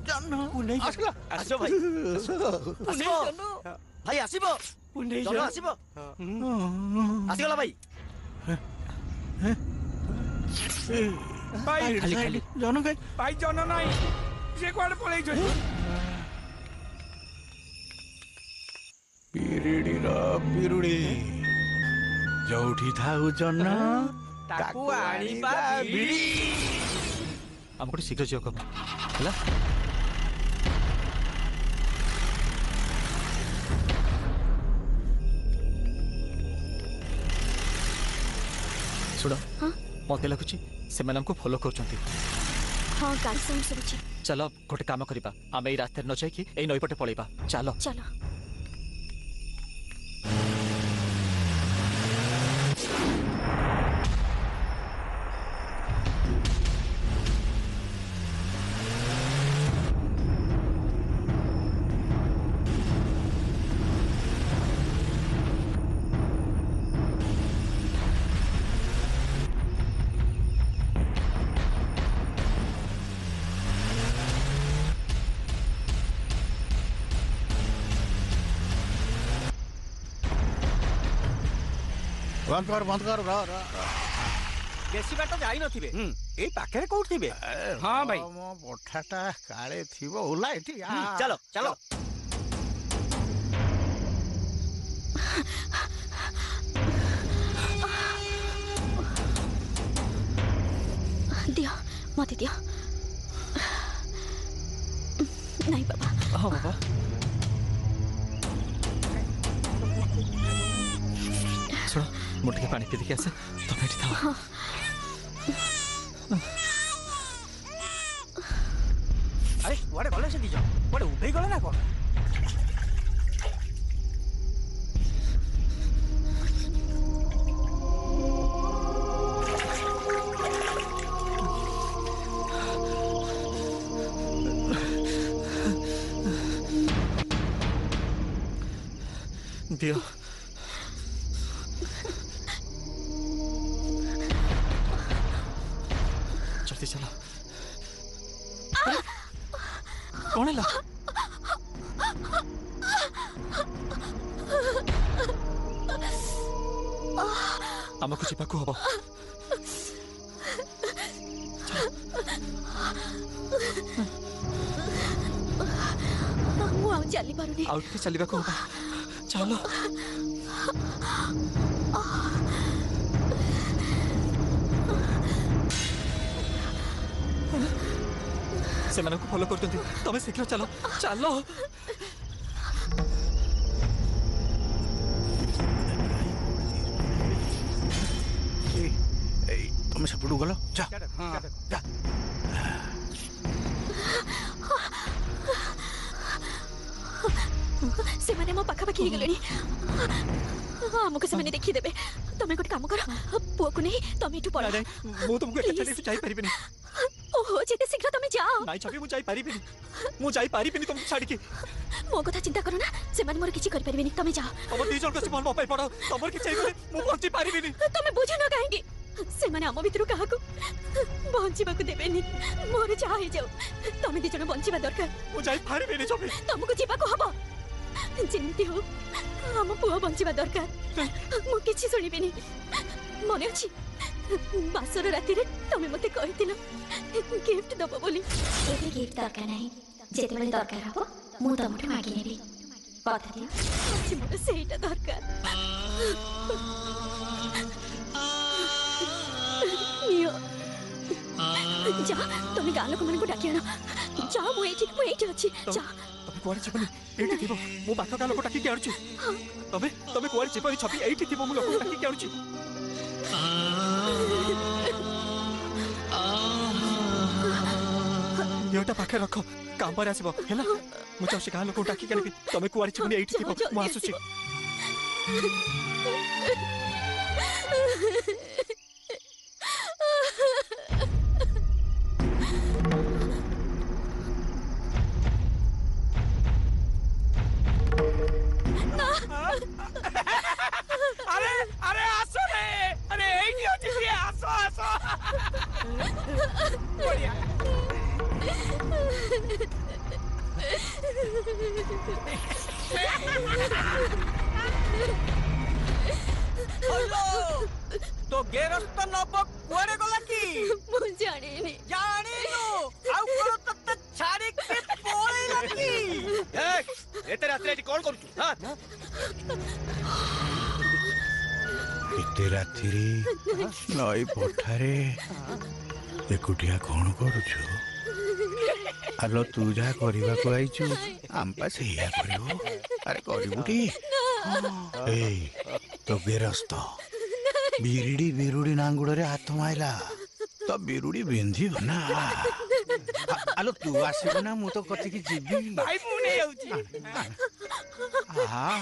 जन पुनै आसला आसो भाई आसो भाई आसीबो पुनै जन आसीबो आसीगला भाई भाई खाली खाली जन के भाई जन नाही जे कोड पळै छंती बिरुडी रा बिरुडी ଯୋଉଠି ଥାଉ ଜନ ତାକୁ ଆଣିବା ବିଡ଼ି। ଆମକୁ ଟିକେ ଶୀଘ୍ର ଯିବ କହ ହେଲା। ଶୁଣ ମତେ ଲାଗୁଛି ସେମାନେ ଆମକୁ ଫଲୋ କରୁଛନ୍ତି। ହଁ ଗାଡ଼ି ସାଉଣ୍ଡ ଶୁଭୁଛି। ଚାଲ ଗୋଟେ କାମ କରିବା, ଆମେ ଏଇ ରାସ୍ତାରେ ନ ଯାଇକି ଏଇ ନଈପଟେ ପଳେଇବା। ଚାଲ ଚାଲ। बंद कर बेसी बाट जाई नथिबे एई पाखरे कोउठ थिबे। हां भाई मो पठाटा काळे थिबो ओला एठी चलो चलो। दियो मते दियो। नहीं बाबा। हाँ बाबा। सुनो मुठे पानी पी आसे तुम एठी था। अरे कुआडे गले से दिजो कुआडे उभेई गले ना कोन। दियो जल्दी चलो। कौन है आमको जीवाकू हम चली पारुनी आउ टिके चलिबाकू हम चलो। से फॉलो कर तुम शीघ्र चलो चलो। तुम सेपटू गल जा जा। से माने मो पाखापाखि हो गलेनी हमको से माने देखि देबे। तमे गोटे काम कर पुओ को नहीं तमे एठू पड़ा। मु तुमको एटा छाडी जाई परिबिनी। ओहो जेते शीघ्र तमे जाओ। नाइ छबी मु जाई परिबिनी। मु जाई परिबिनी तुम छाडी के। मो कथा चिंता करो ना से माने मोर किछि कर परिबिनी तमे जाओ। हम दी जन को मन मपाई पड़ो तमर कि चाहिए मु बंची परिबिनी। तमे बुझो ना काहेंगी से माने हम भितरु काहाकू बंचिबाकू देबेनी। मोर जा हे जाओ तमे दी जन बंचिबा दरकार। मु जाई परिबिनी छबी तमको जीवाकू हबो जेमती हो हम पुआ बंचिबा दरकार। मु किछि सुनिबिनी मन अछि बासर राति रे तमे मते कहितिलो गिफ्ट दबो बोली। एबे गिफ्ट दरकार नाही जेते बेले दरकार हबो मु तमठु मागी नेबी कथा दियो। अछि मोर सेटा दरकार। नियो जा तमे गाँ लोक मन को डाकी आनो। जा मु एठी अछि जा। तमे कुआरे छिपनी एठी थिबो मु बाक गाँ लोक डाकी के आउची। तमे तमे कुआरे छिपनी छबी एठी थिबो मु लोक डाकी के आउची। योटा पाखे रख काम पर आसीबो हैला। मु चाहसी गाँ लोक डाकी के तमे कुआरे छिपनी एठी थिबो मु आसुची। अरे अरे आसो रे अरे एठी अछि रे आसो आसो बढ़िया। हेलो तो गेरस्त नबक कुआरे गला की मु जानिनी जानिनु आउ कोन तत्ते छाड़ी के पळेला की। एते रात्रि एठी कोन करू हां एते रातिरे नई पठारे एकुटिया कौन करुछु? आलो तू जा करबा को आइछु आम्पा सेया करिवो। अरे करिबुटी ए तो गेरस्त बिरुडी बिरुडी नांगुड़े हाथ माइला तो बिरुडी बिंधी ना। आलो तू आसीबो ना मु तो कथि की जीबी भाई मु नहीं आउची। हां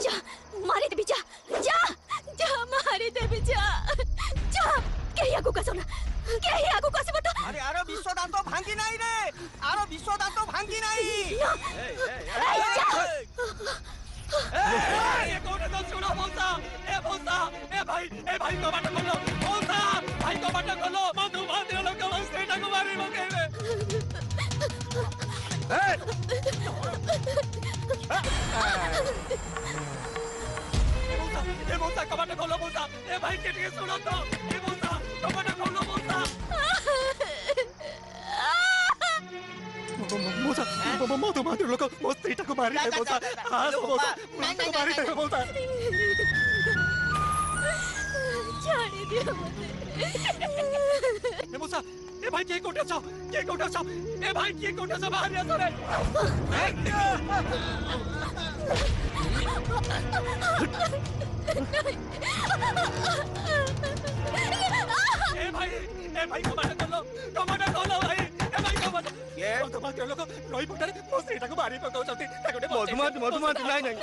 जा मारे देबी जा जा जा मारे देबी जा जा केही आगु कसोना केही आगु कसिब त। अरे आरो विश्व दांत भांगी नाही रे आरो विश्व दांत भांगी नाही। ये कोने तो सुनो मौसा ए भाई को बाटा खोलो मौसा भाई को बाटा खोलो मधु बांधे लोग मौसा को मारी मकेले। ए मौसा कबाटा खोलो मौसा ए भाई के लिए सुनो तो ए मौसा कबाटा खोलो मौसा। मौसा मधु बांधे लोग मौसा को मारी मौसा हां मौसा को मारी दे मौसा। छाड़ी दियो मते। ए मौसा ए भाई के कोठा छ ए भाई के कोठा छ बाहर आ रे। ए भाई कमांडर खोलो भाई ए भाई कमांडर ये तो बात लोग नई पटारे मौसी को मारी पकाउ चलती मधुमा नहीं नहीं।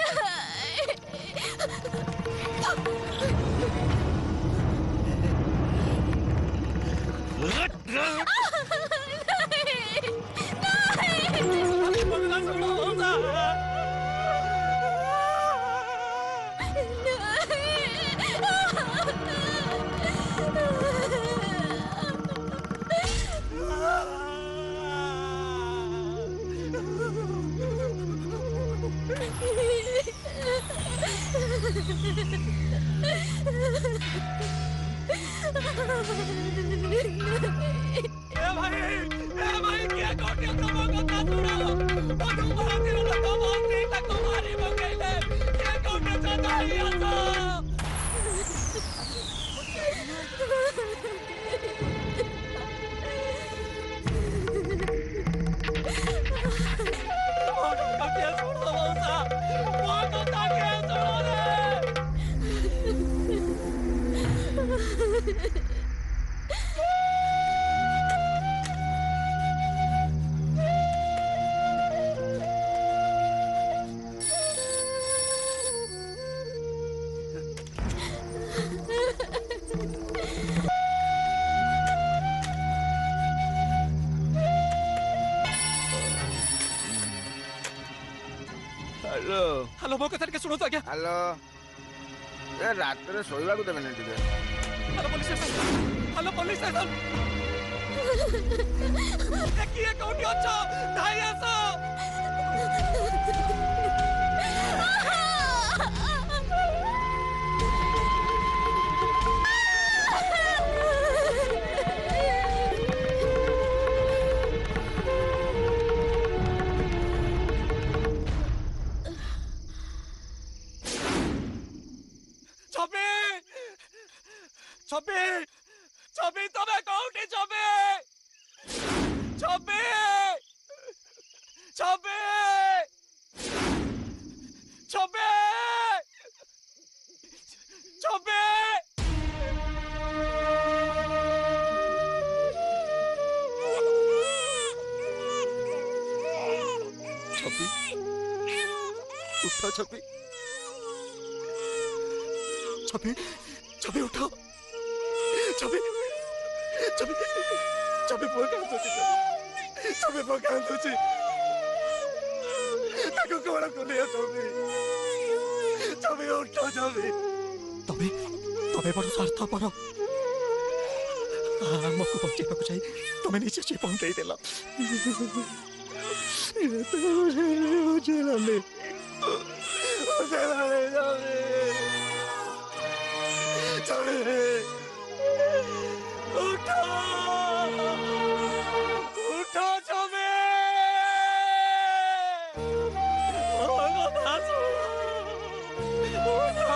हेलो मो कथा के सुनो तो आज्ञा। हेलो ए रात रे सोइबा को देबे नै टिके। हेलो पुलिस स्टेशन देखिए कोठी अच्छा धाई आसो। छबी तमे कोठी छबी छबी उठो छबी पकांदुची ताको कोण कोलिया छबी उठो छबी तबे बड़ स्वार्थपर आमको बचाइବାକୁ ଚାହିଁ ତମେ ନିଜେ ଜୀବନ ଦେଇଦେଲ। उठो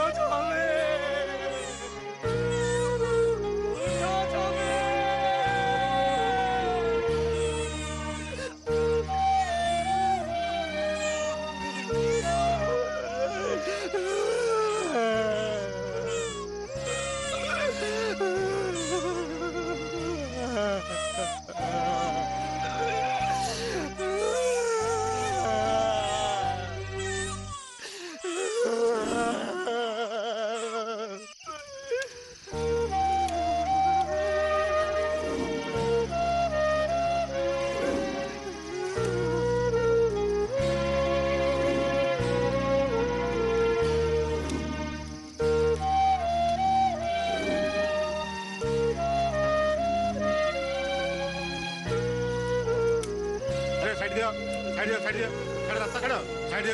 ରାସ୍ତା ଛାଡ଼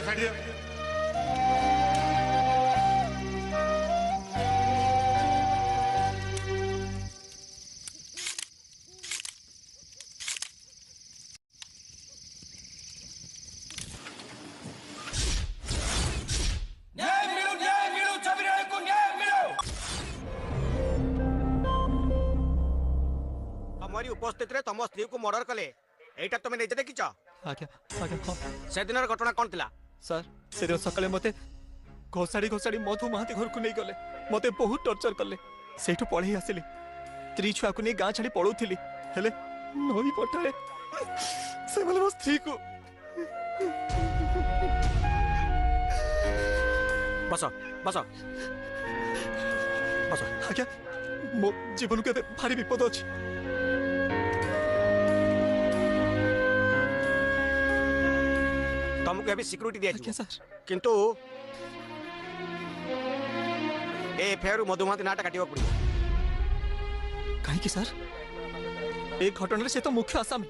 ସାଇଡ୍ तमरी उपस्थित रे तम स्त्री को मर्डर कले एटा तुम निजे देखिछ आज्ञा आज्ञा हाँ से दिन घटना कौन थिला सर से दिन सकाळे मते घोषाड़ी घोषाड़ी मधु महाती घर को नहीं गले मते बहुत टॉर्चर कले सेठु पळेई आसिली स्त्री छुआ को नहीं गां छाड़ी पळौथिली हेले नई पटाए से बोले मो स्त्री को बस बस बस आज्ञा मो जीवन के भारी विपद अछि तुमको अभी सिक्योरिटी दिया आज्ञा सर किंतु ए फेर मधुमती नाटा काटिबा पड़िबो काहे कि सर एक घटना से तो मुख्य आसामी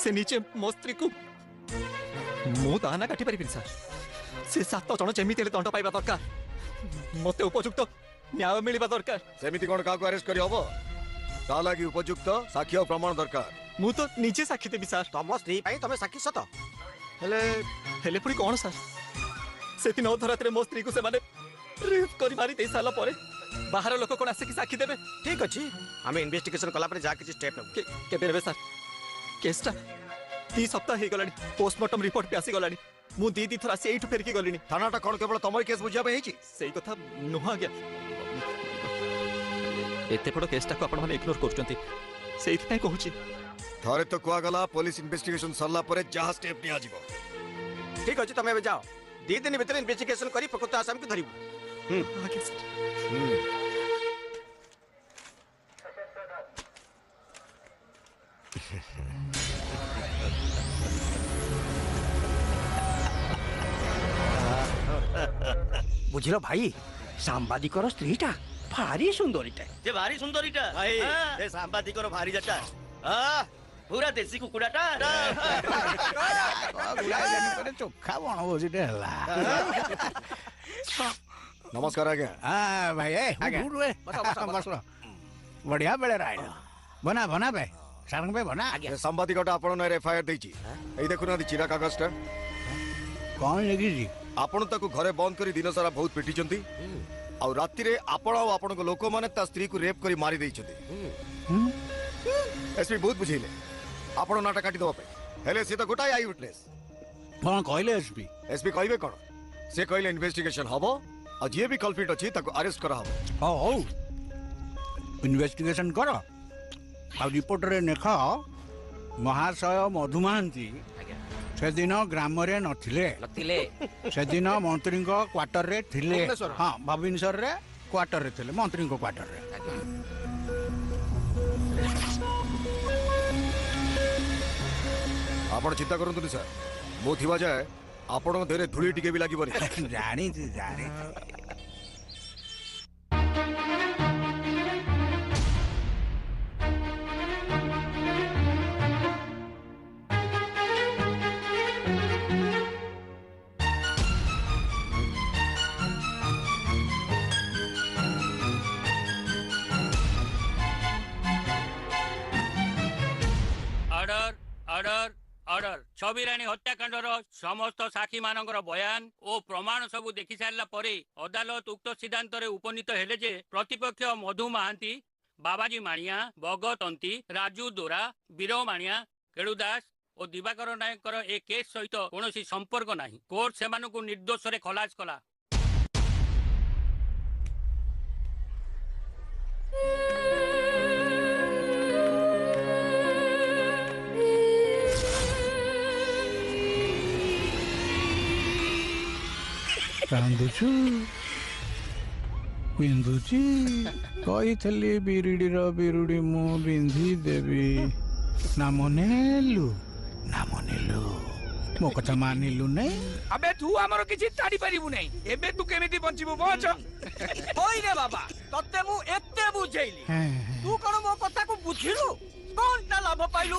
से नीचे मो स्त्री को मो दाना काटी पारिबिन सर से 7 जण जेमिति ले दंड पाइबा दरकार मते उपयुक्त न्याय मिलिबा दरकार सेमिति कोन काको अरेस्ट करी हबो ता लागि उपयुक्त साक्ष्य प्रमाण दरकार मु तो नीचे साक्षी देबी सर तम स्त्री पई तमे साक्षी सत हेले हेले पुरी कोन सर से दिन अधरात्रे मो स्त्री को से माने रेप करी मारी दे साला परे बाहर लोक कोन आसे कि साक्षी देबे ठीक अछि हमें इन्वेस्टिगेशन कला पर जा किछि स्टेप नब केबे रेबे सर केसटा 2 सप्ताह हे गलानी पोस्टमार्टम रिपोर्ट पे आसी गलानी मु दी दी थरा से एठु फेर की गलिनी थानाटा कोन केवल तमर केस बुझिया पे हेची सेही कथा नुहा गया एते बड़ केसटा को आपण माने इग्नोर करचंती सेही पय कहूची थरे तो कुआ गला पुलिस इन्वेस्टिगेशन सरला परे जहा स्टेप निया जीवो ठीक अछि तमे जाओ 2 दिन भीतर इन्वेस्टिगेशन करी प्रकृत आसामी को धरिबो आगे सर बुझिलो भाई सांबादिकर स्त्रीटा भारी सुंदरीटा जे भारी सुंदरीटा भाई ए सांबादिकर भारी जटा पूरा देसी कुकुडाटा चोखा बण बोझिटे हला नमस्कार आज्ञा हां भाई ए बस बढ़िया बेले राय बना बना बे सारंग बे बना संवादिकटा आपण ने एफआईआर देची एई देखु ना चिरा कागजटा कौन लगी जी आपण ताको घरे बंद करी दिन सारा बहुत पिटिचंती आ राति रे आपण आ आपण को लोक माने ता स्त्री को रेप करी मारी देइछंती एसपी बहुत बुझिले आपण नाटा काटी दवा पे हेले से तो गोटाई आई विटनेस कौन कहले एसपी कहबे कोन से कहले इन्वेस्टिगेशन हबो आ जे भी कल्प्रिट अछि ताको अरेस्ट करा हबो हो इन्वेस्टिगेशन करो आ रिपोर्ट रे नेखा महाशय मधुमहांती से दिन ग्राम रे नथिले से दिन मंत्री क्वार्टर रे थिले हां भुवनेश्वर रे क्वार्टर रे थिले मंत्री क्वार्टर रे आपण चिंता करंतु सर मो थिबा जाय आपण देरे धुली टिके भी लागिबनी जानी जानी छबिराणी हत्याकांडर समस्त साक्षी मानकर बयान और प्रमाण सबू देखि सारा पर अदालत उक्त सिद्धांत उपनीत हेले जे प्रतिपक्ष मधु महांती बाबाजी माणिया भगतंती राजू दोरा वीर माणिया केड़ुदास और दिवाकर नायक ए केस सहित कौन संपर्क नहीं कोर्ट से निर्दोष रे खलास कला कांदुछु बिंदुची कही बिरिडीर बिरुडी मु बिंधी देवी नाम नेलु मो कथा मानिलु नहीं अबे तू हमरो किछि ताड़ी परिबु नहीं एबे तू केमिति बंचिबु बच ओइ रे बाबा तते मु एते बुझैली तू कोन मो कथा को बुझिलु कौनटा लाभ पाइलु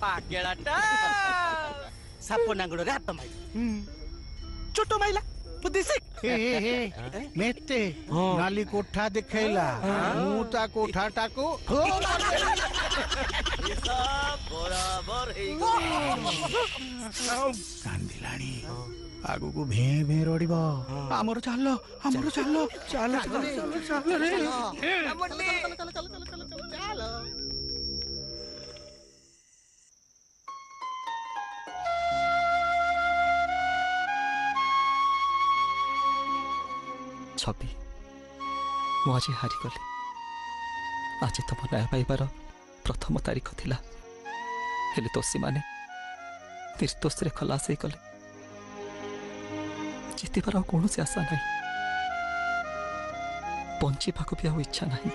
पागेलाटा साप नांगड़े हाथ माइल छोट माइला बुद्धि मेते नाली कोठा दिखेला मु ता कोठा टाको बराबर कांदिलाणी आगु को भे भे रोडिब हमर चाल चाल रे छवि मु आज हारिगली आज तुम न्याय पाइबार प्रथम तारीख थिला हेले दोषी माने निर्दोष रे खलास हो गले जितबार कौन से आशा नहीं बंचीवा भी आ इच्छा नहीं।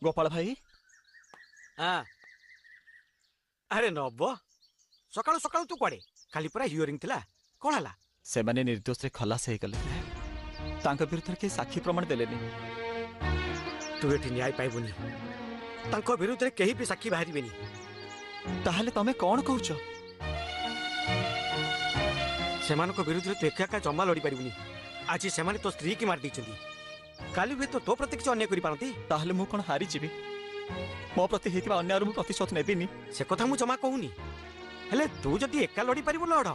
गोपाल भाई हाँ अरे नब सकाळु सकाळु तू कुआडे खाली पूरा हियरिंग थिला कोन हला से माने निर्दोष रे खलास हो गले तांका विरुद्ध के साक्षी प्रमाण देलेनी तू एठी न्याय पाइबुनी तांको विरुद्ध रे केही भी साक्षी बाहरिबेनी ताहले तमे कोन कहउछ सेमानको विरुद्ध रे तू एका जमा लड़ी पारिबुनी आज सेमाने तो स्त्री की मार दी काली भी तो प्रति किसी अन्याय करि पारंती ताहले मु कोन हारि जीवी मो प्रति हेतिबा अन्याय मु प्रतिशोध नेबिनी से कथा मु जमा कहूनी हेले तू जदी एका लड़ी पारिबु लड़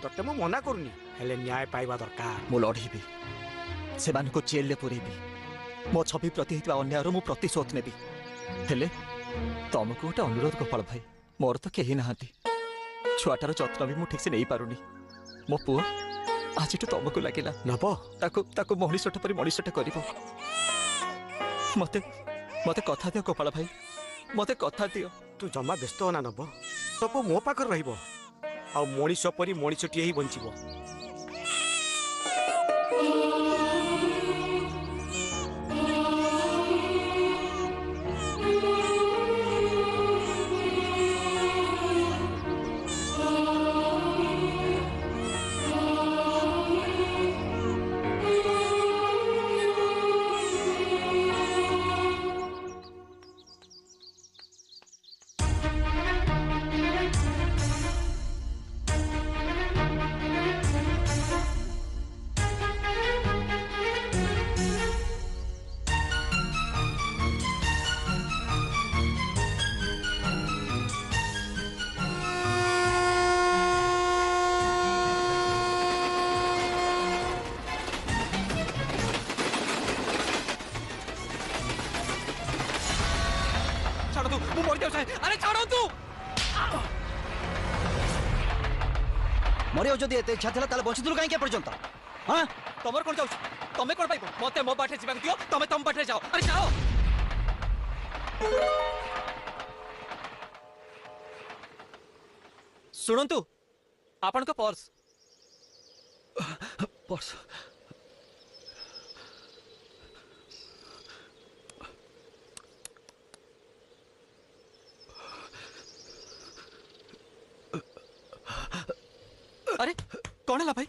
तते मु मना करूनी हेले न्याय पाइबा दरकार मु लड़ीबी सेमानको जेल ले पुरेबी मो छवि प्रति हेतिबा अन्याय मु प्रतिशोध नेबी हेले तुमको गोटे अनुरोध गोपाल भाई मोर तो केही नाहांती छुआटार जत्न भी मु ठीक से नहीं पारुनी मो पुओ आज तुमको लगिला नब ताको मनीषटा पर मनीषटा करिवो मते मते कथा दियो गोपाल भाई मते कथा दियो तू जमा व्यस्त होना नब तो मो पाखर रहिबो आ मनीष परी मनीषटी ही बंचिबो अरे छाड़ो तू मरियो जदी एते इच्छा थिला ताले बंचितुल काहे के पर्यंत हां तमर कोन जाउछ तमे कोन पाइबो मते मो बाटे जिबाक दियो तमे तम बाटे जाओ अरे जाओ सुनंतु आपन को पर्स पर्स अरे कौन है भाई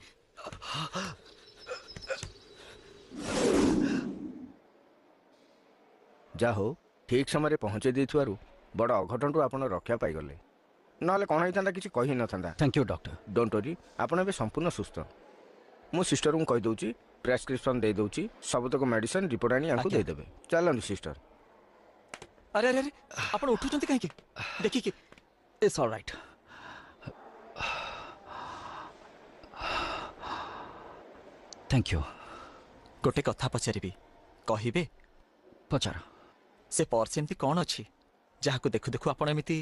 जा हो ठीक समय पहुंचे देथुआरु बड़ अघटन आपण रक्षा पाई गले नहले कौन होता किसी कही न था। Thank you doctor don't worry आपण ए संपूर्ण सुस्थ मु सिस्टर को कहि दउची प्रेस्क्रिप्शन दे दउची सबतक मेडिसिन रिपोर्ट आनी आंकु दे देबे चलन सिस्टर। अरे अरे अरे आपण उठुचंती काहे के देखि के इट्स ऑलराइट थैंक यू गोटे कथा पचारिबी कहिबे पचार से पर्स एमती कौन अच्छी जहाँ को देखु देखु आपण एमती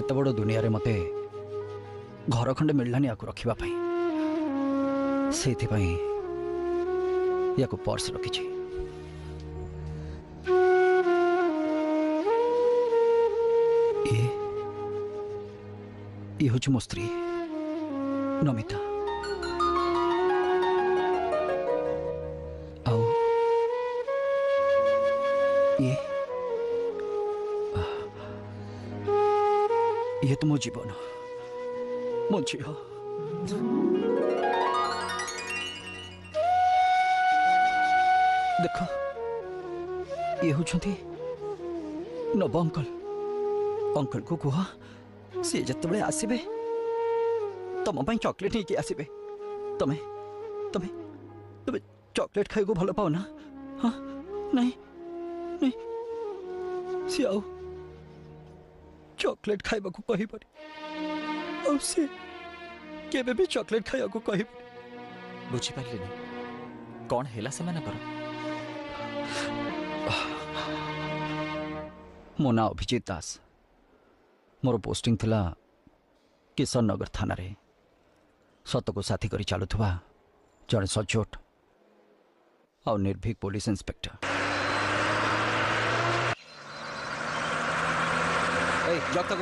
एत बड़ दुनिया रे मते घर खंडे मिललानी आकु रखिबा पई सेथि पई याको पर्स रखिछि ये होछि मो स्त्री नमिता आओ ये तो मो जीवन मो झील देख ये होछंती नव अंकल अंकल को कह सी जिते आसबे तुम चॉकलेट नहीं आसबे तमें तमें तमें चॉकलेट खाई को भल पाओ ना हाँ नहीं नहीं सी आओ चॉकलेट खाइबा को कहि पारे और से केबे भी चॉकलेट खाइबा को कहि बुझी पारलिनी कौन हैला से माने पर मो ना अभिजीत दास मोर पोस्टिंग थिला किशन नगर थाना रे सत को साथी करी चलुवा जड़े सचोट और निर्भीक पुलिस इंस्पेक्टर जग तक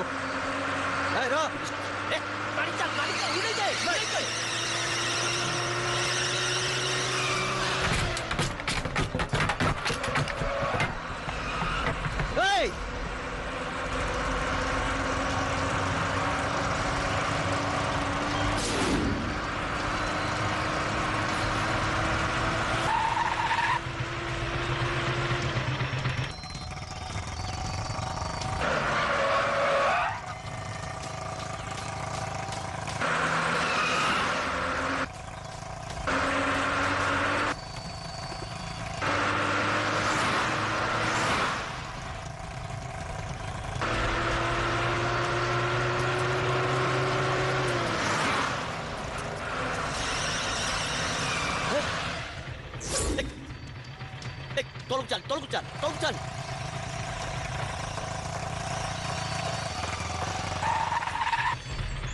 चल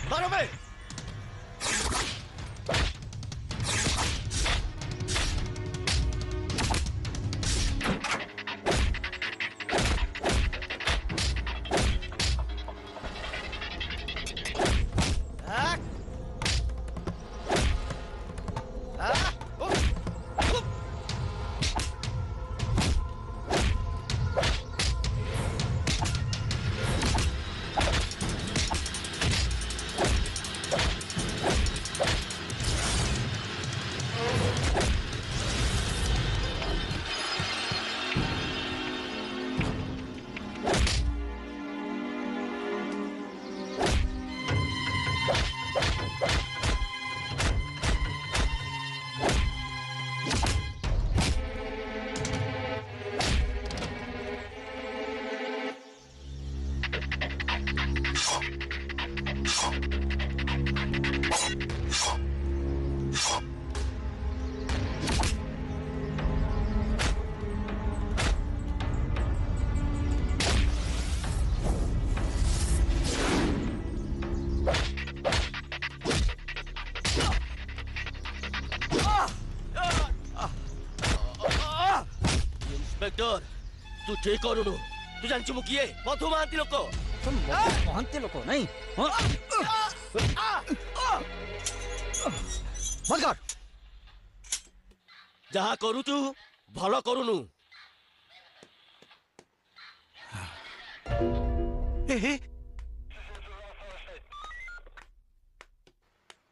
मारो बे इंस्पेक्टर तू ठीक करूनु तू जानछु मु किए मधु महांती लोक महांती लोक नहीं बंद कर जहा करूचु भलो करूनु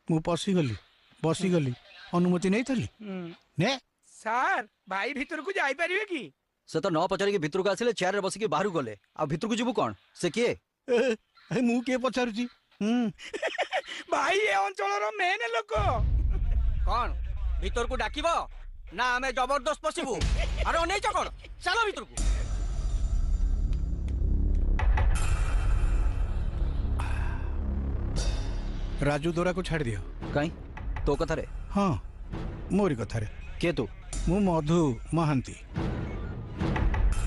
मु बसीगली अनुमति नहीं थली ने सार भाई भीतर को जाई परिबे की से तो न पचारि के भीतर को आसिले चेयर रे बसी के बाहर गले आ भीतर को जिबु कोन से किए मु के पचारुची भाई ए अंचल रो मेन लोक कौन भीतर को डाकिबो ना हमें जबरदस्त पसिबु अरे नहीं चकोर चलो भीतर को राजू दोरा को छाड़ दियो कहीं तो कथा रे हाँ मोरी कथा रे के तू मु मधु महांती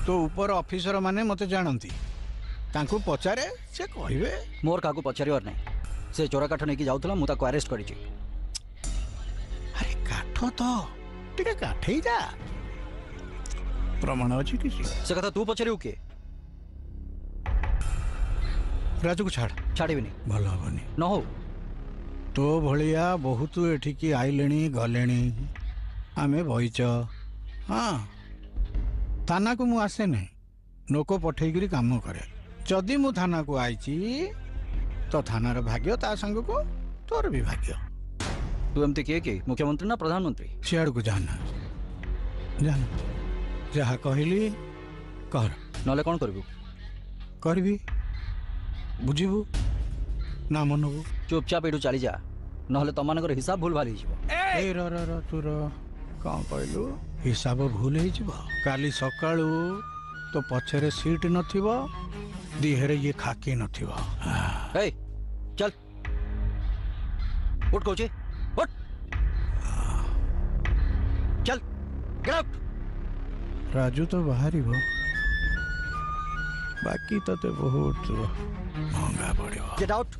तो ऊपर ऑफिसर माने मते जानती तांको पचारे से कहबे मोर काको पचारिवार नहीं से चोरा काठ नहीं जाउतला मु ताको अरेस्ट करिछि अरे काठ तो टिके काठै जा प्रमाण अछि किछि से कथा तू पचारिउ के राजू को छाड़ीबी नहीं भल हबनी न हो तो भलिया बहुत एठिकी आइलेनी गलेनी आमे भइच हाँ थाना को मु आसे नहीं लोक पठेकरी काम करे जदि मु थाना को आईची तो थानार भाग्य ता संग को तोर भी भाग्य तू एमती किए कि मुख्यमंत्री ना प्रधानमंत्री सियाड़ को जाना जहा कहली कर नले कौन करबू करबी बुझिबू ना मनबू चुपचाप एठू चली जा नहले तमनकर हिसाब भूल भाल हो ए र तू कौन कहलु हिसाब भूल हो काली सकाळू तो पछरे सीट नथिबो दिहरे ये खाकी नथिबो ए चल उठ कोचे उठ चल गेट आउट राजू तो बाहरी भो बाकी तो ते बहुत महंगा पड़ो गेट आउट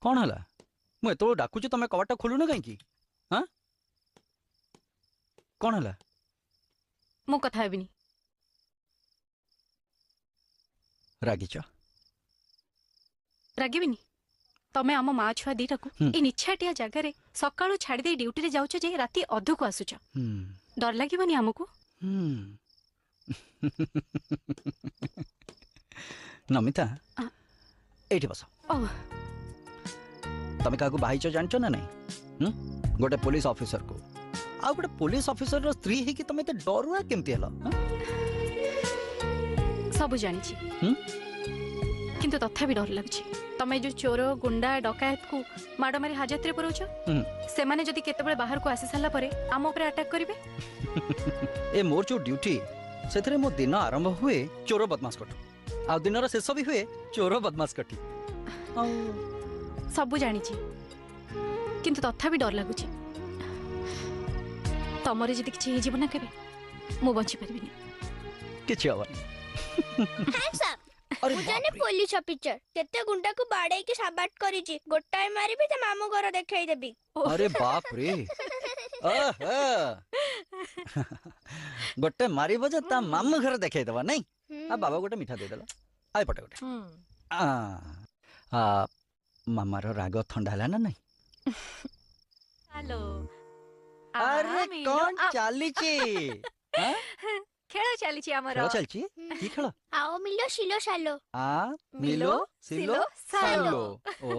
कौन है मु एत डाकुची तुम कबाटा खोलुन कहीं हाँ कौन है मु कथा हेबिनी रागिच रागिबिनी तमे आम माँ छुआ दीटा को ए निछाटिया जगार सकाळू छाड़ी दे ड्यूटी रे जाउछ जे राती अधु को आसुछ डर लागिबनी हमको नमिता एठी बस तमे काको बाहिच जानछ ना नहीं गोटे पुलिस ऑफिसर को आ गोटे पुलिस ऑफिसर रो स्त्री ही कि तमे ते डरुआ केमती हला सब जानी छी किंतु तथापि डर लागछि तमे जो चोर गुंडा डकायत को माडो मारी हाजत रे परोछ से माने जदी केते बेले बाहर को आसी साला परे आम ऊपर अटैक करिवे ए मोर जो ड्यूटी सेथरे मो दिन आरंभ हुए चोर बदमाश कटु आ दिन रो शेष भी हुए चोर बदमाश कटी सब जानी छी किंतु तथापि डर लागुछि तमरे जदी किछि हे जीवन केबे मु बंची परबिनी किछि हवा हैंड्स अप मुझे पुलिस ऑफिसर केते गुंडा को बाड़े के साबाट करी छी गोटाय मारी भी त मामू घर देखाई देबी अरे बाप रे गोटे मारी बजे ता मामू घर देखाई देबा नहीं आ बाबा गोटे मिठा दे देला आइ पटे गोटे आ मामा रो राग ठंडा हला ना नहीं हेलो अरे कौन चाली छी हां खेल चली छी हमर खेल चल छी की खेल आओ मिलो सिलो सालो आ मिलो सिलो सालो ओ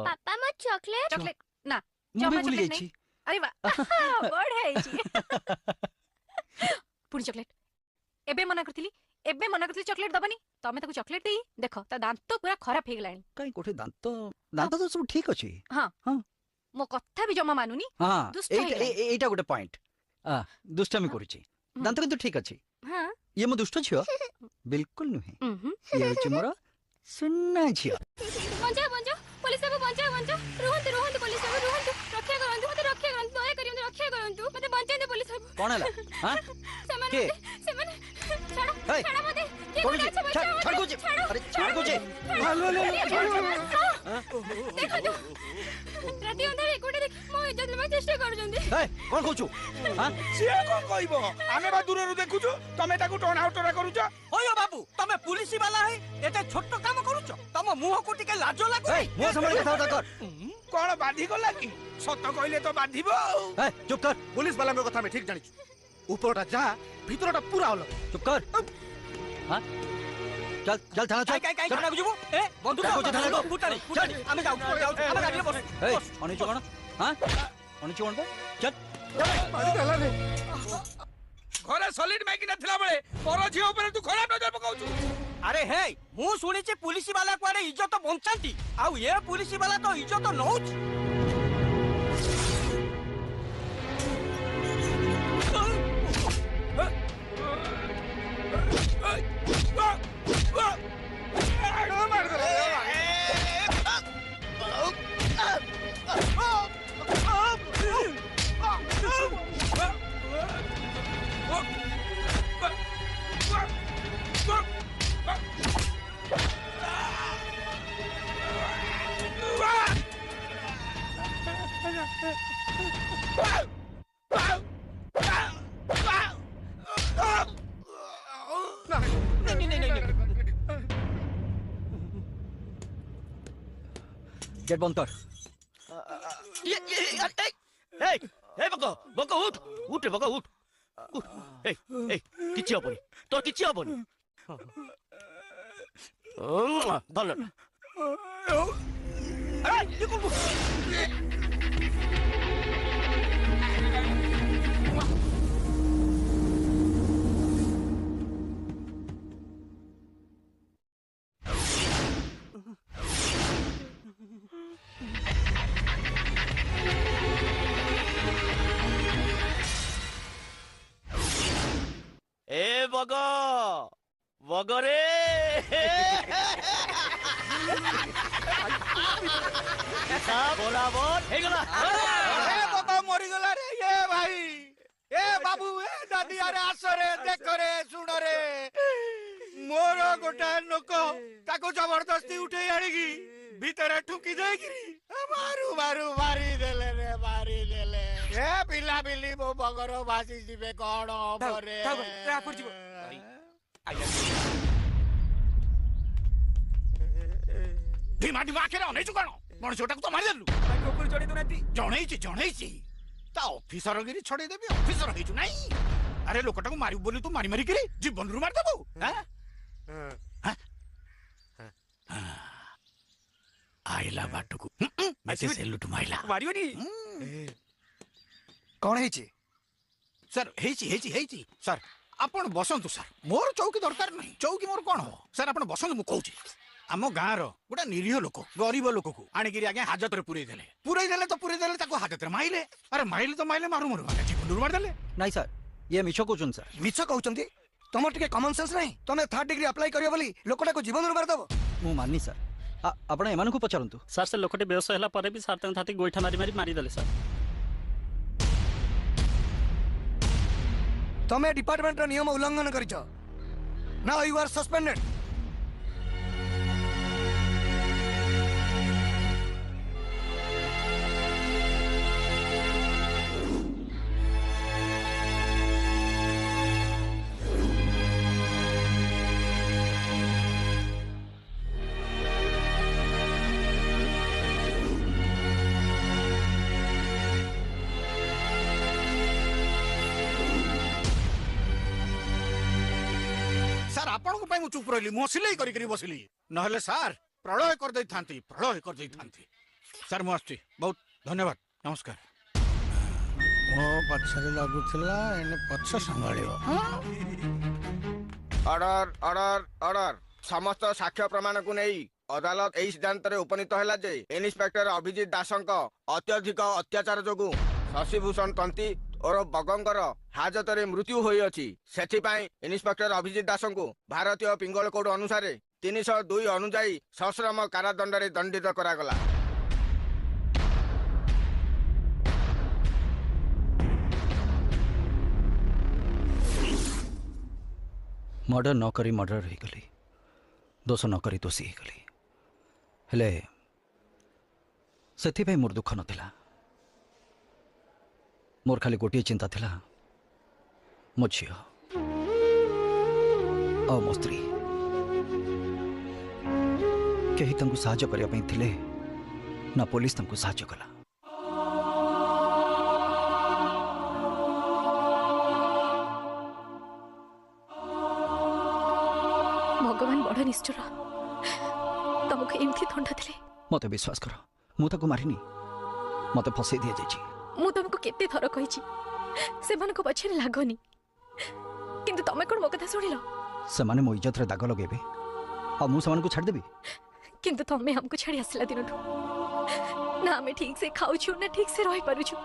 पापा म चॉकलेट चॉकलेट ना जमा चॉकलेट नहीं अरे वाह बड़ है छी पूरी चॉकलेट एबे मना करथली चॉकलेट दबनी तमे ताको चॉकलेट देई देखो ता दांत पूरा खराब हे गलानी काई कोठे दांत तो सब ठीक अछि हां हां मो कथा भी जमा मानुनी हां दुष्ट एटा गोटे पॉइंट दुष्टामी करूची दांत किंतु ठीक अछि हां ये मो दुष्ट छियो बिल्कुल नुहे ये अछि मोर सुन्ना छियो बंजा पुलिस सब बंजा रोहंतु पुलिस सब रोहंतु रक्षा करंतु मते रक्षा करंतु दया करी मते रक्षा करंतु मते बंचाई दे पुलिस सब कोन हला हां के छाड़ा मते के कोन अच्छा बच्चा छाड़ को अरे छाड़ को देखो तो राती अंधारे कोटे देख मो इज्जत में चेष्टा कर जंदी ए कोन कहू हां सिया कोन कहइबो आमे बा दूर रु देखुछु तमे ताकू टोना उटरा करूछ ओयो बाबू तमे पुलिस वाला है एते छोट काम करूछ तम मुंह को टिके लाजो लागो ए मुंह संभाल के कथा कर कोन बाधी को लागी सत कहले तो बाधीबो ए चुप कर पुलिस वाला को कथा में ठीक जानी ऊपरटा जा भीतरटा पूरा अलग चुप कर हां चल चल थाना चल काई थाना बुझबो ए बंदूक को थाना को फुटानी आमे जाऊ आमे गाड़ी में बस ए अनी चोण हां अनी चोण बे चल मारी गला रे घरे सॉलिड माइक नथिला बळे पर झियो ऊपर तू खराब नजर पकाउछु अरे हे मु सुनी छी पुलिस वाला को इज्जत बंचांती आउ ये पुलिस वाला तो इज्जत नउछ गेट बंद कर। ए बको बको उठ उठ बको उठ ए ए किछि हबनी तो किछि हबनी भल ए बग बगरे बराबर हे गला ए बाबा मरी गला रे ये भाई ए बाबू ए दादी अरे आस रे देख रे सुन रे मोर गोटा लोक ताको जबरदस्ती उठे आनिकी भीतर ठुकी जाइकी मारू मारू मारी देले रे मारी देले ए पिला बिली मो बगर भासी जिबे कोन बरे रा पड़ जिवो ढिमा ढिमा आखेर अनै छु कोन मनुष्यटा को तो मारी देलु ताको ऊपर चढ़ी तो नाती जणैछि ता ऑफिसर गिरी छड़े देबी ऑफिसर हेजु नाही अरे लोकटा को मारी बोली तू मारी मारी गिरी जीवन रु मार देबो हैं आइला बाटुकु मते सेलुट माइला मारियोनी कोन हेछि सर हेछि सर आपण बसंतु सर मोर चौकी दरकार नहीं चौकी मोर कोन हो सर आपण बसंतु मु कहूछि आम गाँव रोटा निरीह लोक गरीब लोक को आणिकी आगे हाजत पुरई देले ताको हाजत माइले अरे माइले तो माइले मारू मारू जीवन मार देले नहीं सर ये मिछ कहउछन सर मिछ कहउछंती तुम टिके कॉमन सेंस नहीं तुम 3rd डिग्री अप्लाई करियो बोली लोकटा को जीवन मार दबो मु माननी सर आपण एमान को पचारंतु सर से लोकटे बेहोश होला परे भी सर तन थाती गोइठा मारी देले सर तुम डिपार्टमेंट रो नियम उल्लंघन करिछ नाउ यू आर सस्पेंडेड चुप रही मो सिलाई करी बसिली नहले सार प्रलय कर दे थांती सर मु आछी बहुत धन्यवाद नमस्कार मो पछरे लागुथिला एने पछ संभाळियो ऑर्डर ऑर्डर ऑर्डर समस्त साक्ष्य प्रमाण को नहीं अदालत एई सिद्धांत रे उपनीत हैला जे इन्स्पेक्टर अभिजीत दासंक अत्यधिक अत्याचार जोगु शशिभूषण तंती और बगंगर हाजत रे मृत्यु होई अछि सेथि पई इन्स्पेक्टर अभिजीत दासंकु भारतीय पिंगल कोड अनुसार 302 अनुजाई सश्रम कारादंड रे दंडित करा गला मर्डर न करी मर्डर हो गली दोष न करी दोषी हो गली हेले सेथि पई मोर दुख नथिला मोर खाली गोटे चिंता थिला मो झियो और मो स्त्री कहीं तंकु साहाय्य करिया पई थिले ना पुलिस तंकु साहाय्य कला भगवान बड़ निष्ठुर तुमको एमती थंडा थिले मते विश्वास कर मु ताको मारिनी मते फसई दिया जायछि मु तुमको केते थर कहिछि से मन को पछरे लागोनी किंतु तमे कोन मो कथा सुनिलो से माने मो इज्जत रे दाग लगेबे आ मु समान को छाड़ देबी किंतु तमे हमको छाड़ी आसला दिनठू ना हमें ठीक से खाउछु ना ठीक से रहि पारुछु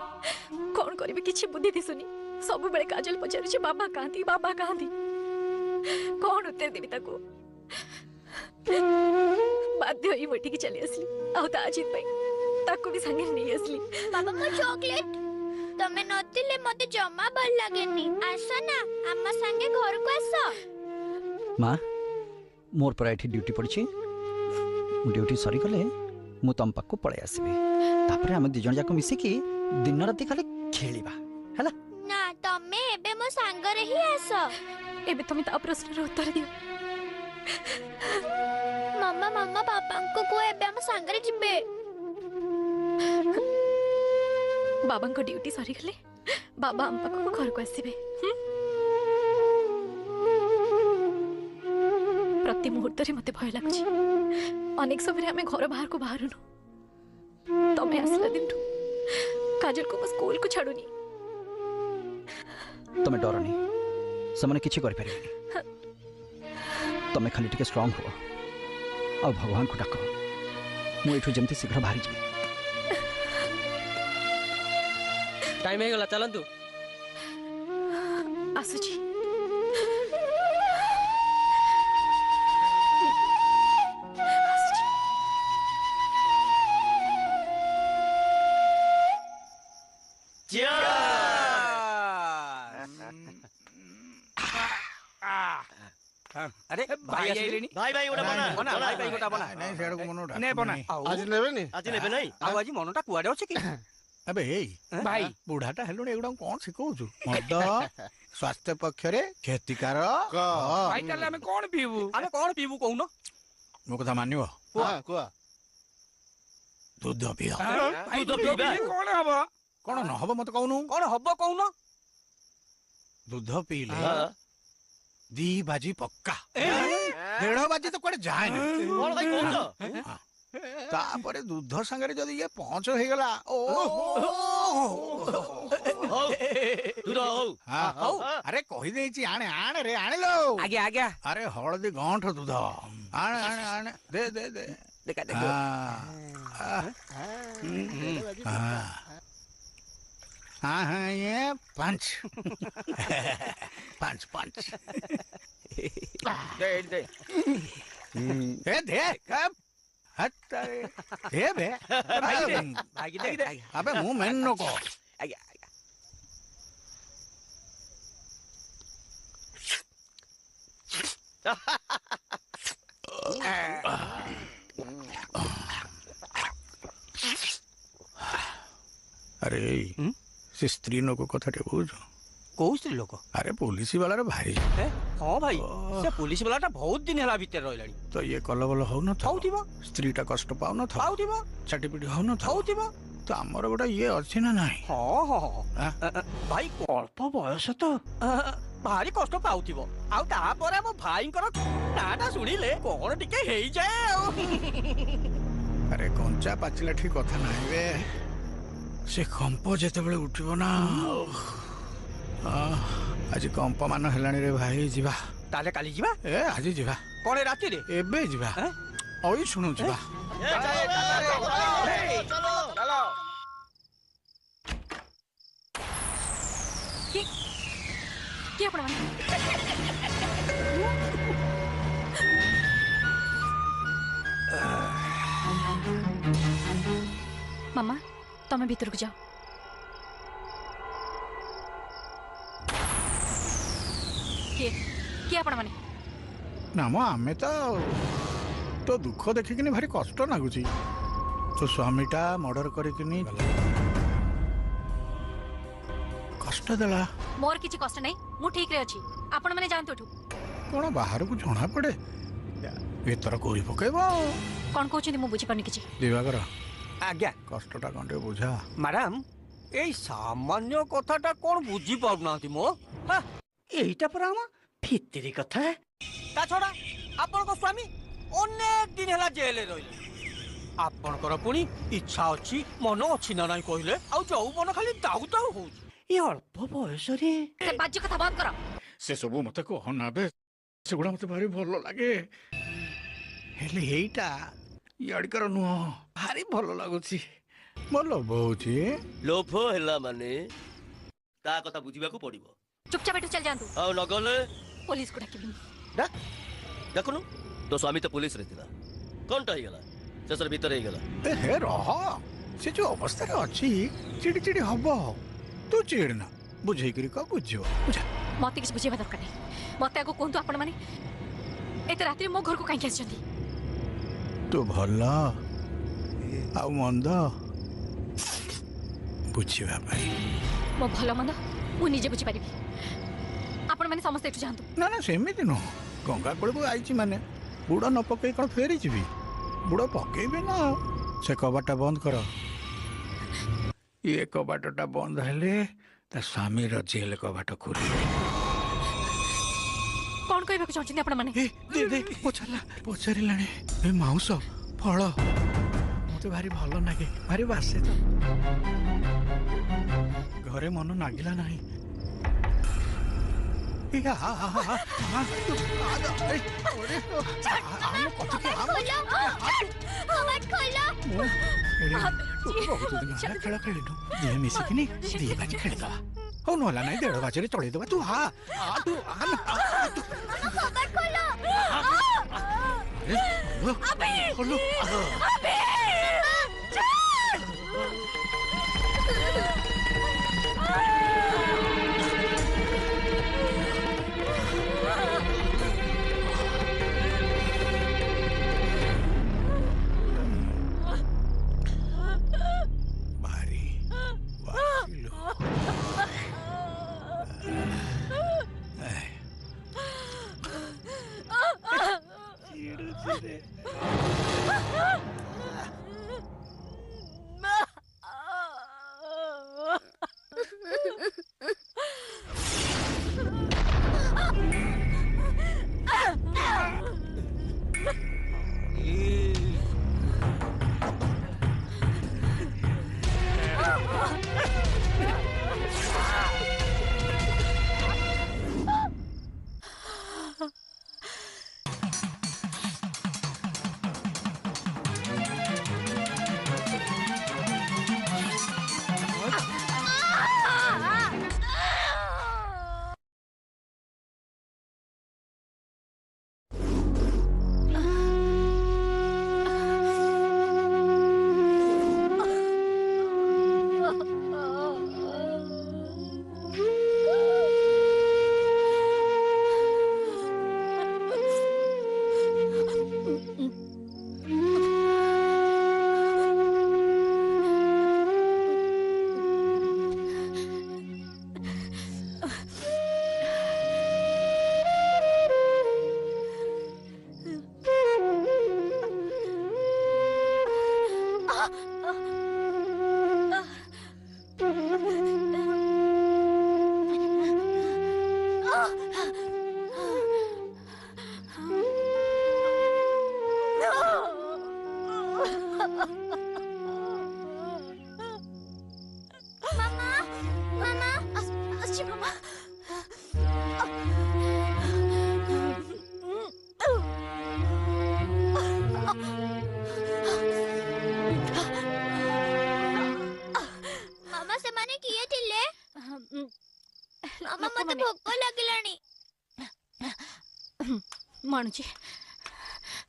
कोन करबे किछि बुद्धि दिसुनी सब बेले काजल पचारुछु बाबा कांती कोन उत्तर देबी ताको बाध्य होई मोटी की चली असली आउ ता अजित भाई ताको भी संगे नहीं असली बाबा मो चॉकलेट तमे नतिले मते जम्मा भल लागेनी आसो ना अम्मा संगे घर को आसो मां मोर पर एठी ड्यूटी पड़छि ड्यूटी सरी गले मु तम पाक को पळे आसीबे तापरे हम दि जण जाको मिसी की दिन राति खाली खेलिबा हैला ना तमे एबे मो संग रे ही आसो एबे तमे ता प्रश्न रो उत्तर दियो मम्मा पापा को एबे हम संग रे जिबे बाबा को ड्यूटी सरी गले बाबा हम पाखक घर को आसबे प्रति मुहूर्त रे मते भय लागुची अनेक समय आम घर बाहर को बाहरुनु तमे आसला दिन काजल को स्कूल को छाड़ुनी तमे डरनी से किसी कर तमे खाली टिके स्ट्रांग हो और भगवान को डाक मुझे जमती शीघ्र बाहरी जी टाइम हो गला चलंतु आसुची अरे भाई भाई भाई गोटा बना बना भाई भाई गोटा बना नहीं सेड़ को मनो ने बना आज लेबे नहीं आ आज मनटा कुआडे अछि कि अबे हे भाई बुढ़ाटा हेलुनी एगुडा कोन सिखौछु मद स्वास्थ्य पक्ष रे क्षतिकार भाई ताले हमें कोन पीबू कहूनो मो कथा मानियो हां कुआ दूध पियो दूध पीबे कोन न हबो मत कहूनु कोन हबो कहूनो दूध पीले 2 बाजी पक्का 1.5 बाजी तो कोड़े जाए कोन भाई कहूनो तापरे दूध संगे जदि ये पहुंच हो गला ओ दूध हो हां अरे कहि देई छी आणे आणे रे आणे लो आगे आगे अरे हळदी गांठ दूध आणे आणे आणे दे दे दे देखा देखो हाँ हाँ ये 5 5 दे ए दे कब हत्ता दे बे भाई दे अबे मुंह मेन को आगे अरे से स्त्री लोक कथा टे बुझ को स्त्री लोक अरे पुलिस वाला रे भाई हां भाई से पुलिस वाला बहुत दिन हला भीतर रहलानी तो ये कलबल हो न थाउथिबो स्त्री टा कष्ट पाउ न थाउथिबो छाटीपीटी हो न थाउथिबो तो हमर गोटा ये अछि ना नाही हां हां भाई अल्प बयस तो भारी कष्ट पाउथिबो आउ ता परे मो भाईंकर नाटा सुनिले कोन टिके हेई जाए अरे कंचा पाचिला ठीक कथा नाही बे से कंप जेते बेले उठिबो ना आज कंप मान हेलानी रे भाई जीवा ताले काली जीवा ए आज जीवा कोने राती रे एबे जीवा ओई सुनु जीवा चलो चलो की आपण मामा तमे भीतर को जाओ किए आपण माने ना मो आमे तो दुख देखिकिनी भारी कष्ट लागुची तो स्वामीटा मर्डर करिकिनी कष्ट देला मोर किछि कष्ट नहीं मु ठीक रे अछि आपण माने जानतो ठु कोन बाहर को जणा पड़े भीतर कोई पकेबो कोन कहउछिन मु बुझी पानी किछि दिवाकर आज्ञा कष्टटा कंटे बुझा मैडम ए सामान्य कथाटा कोन बुझी पाउनाती मो हां एटा पर हम भितरी कथा ता छोड़ा आपन को स्वामी अनेक दिन हला जेल रहिले आपन कर पुनी इच्छा अछि मन अछि ना नाही कहिले आ जौवन खाली दाउ दाउ हो ए अल्प बयस रे से बाज्य कथा बंद कर से सब मते को हनाबे सेगुड़ा मते भारी भलो लागे हेले एइटा याडकर नु भारी भलो लागुची बोलो बहुची लोभ हैला माने ता कथा बुझिबा को पड़िबो चुपचाप बैठ चल जांतु आ नगले पुलिस को डाकिबी डाक देखनु तो स्वामी तो पुलिस रे थिला कोनटा ही गला ससर भीतर ही गला ए हे रह से जो अवस्था रे अछि चिड़ी चिड़ी हबो तू चिड़ ना बुझे करी का बुझो बुझा मते किछ बुझेबा दरकार नहीं मते को कोन तो आपण माने एते रात्रि मो घर को काई आछंती तू भला आ मंद बुझिबा भाई मो भलो मंद मु निजे बुझी पारिबी आपण माने समस्त एठु जानतु ना ना सेमिति न गंगा कोल को आइची माने बुड़ा न पकई कोन फेरी जीवी बुड़ा पकेबे ना से कबाटा बंद कर ये कबाटटा बंद हेले ता स्वामीर जेल कबाट खोल कौन कहबाक चाहछिन आपण माने दे दे पचारिलाणी ए माउस फल मते भारी भल नागे भारी बासे तो घरे मन नागिला नाही खेल खेलु दिए मिसिकिनी दिए बाजी खेलिदवा हो नला नाही 1.5 बाजे चढ़ेदवा तू हा तू खोलो मानुची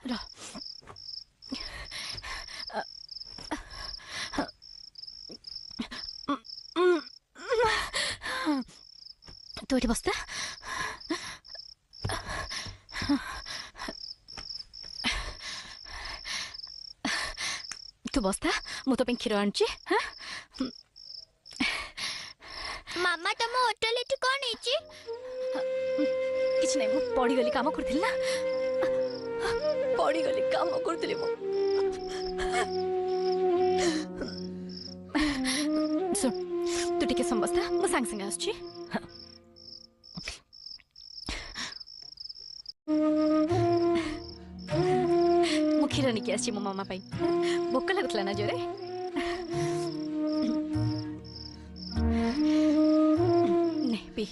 र तू एठी बसता तू बसता मु तो क्षीर आनी मामा तुम होटल एठी कौन है किछ नहीं मु पड़ी गली काम करथिल ना पड़ी गली काम करथिल मु सुन तू टिके समझता मु संग संग आछी मु खीर निके आछी मो मामा पाई भोक लागतला ना जोरे नहीं पी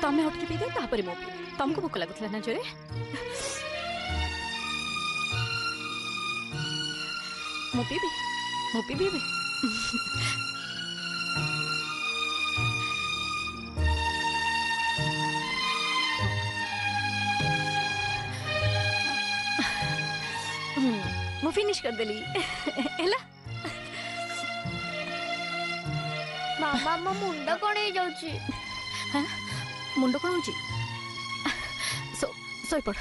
तमें हटके पी दे तापर मो पी तुमको भोक लागुतला ना जोरे मो पीबी मु फिनिश कर देली एला ମାମା ମୋ ମୁଣ୍ଡ କଣ ହେଇଯାଉଛି? ମୁଣ୍ଡ କଣ ହଉଛି? ଶୋଇପଡ଼।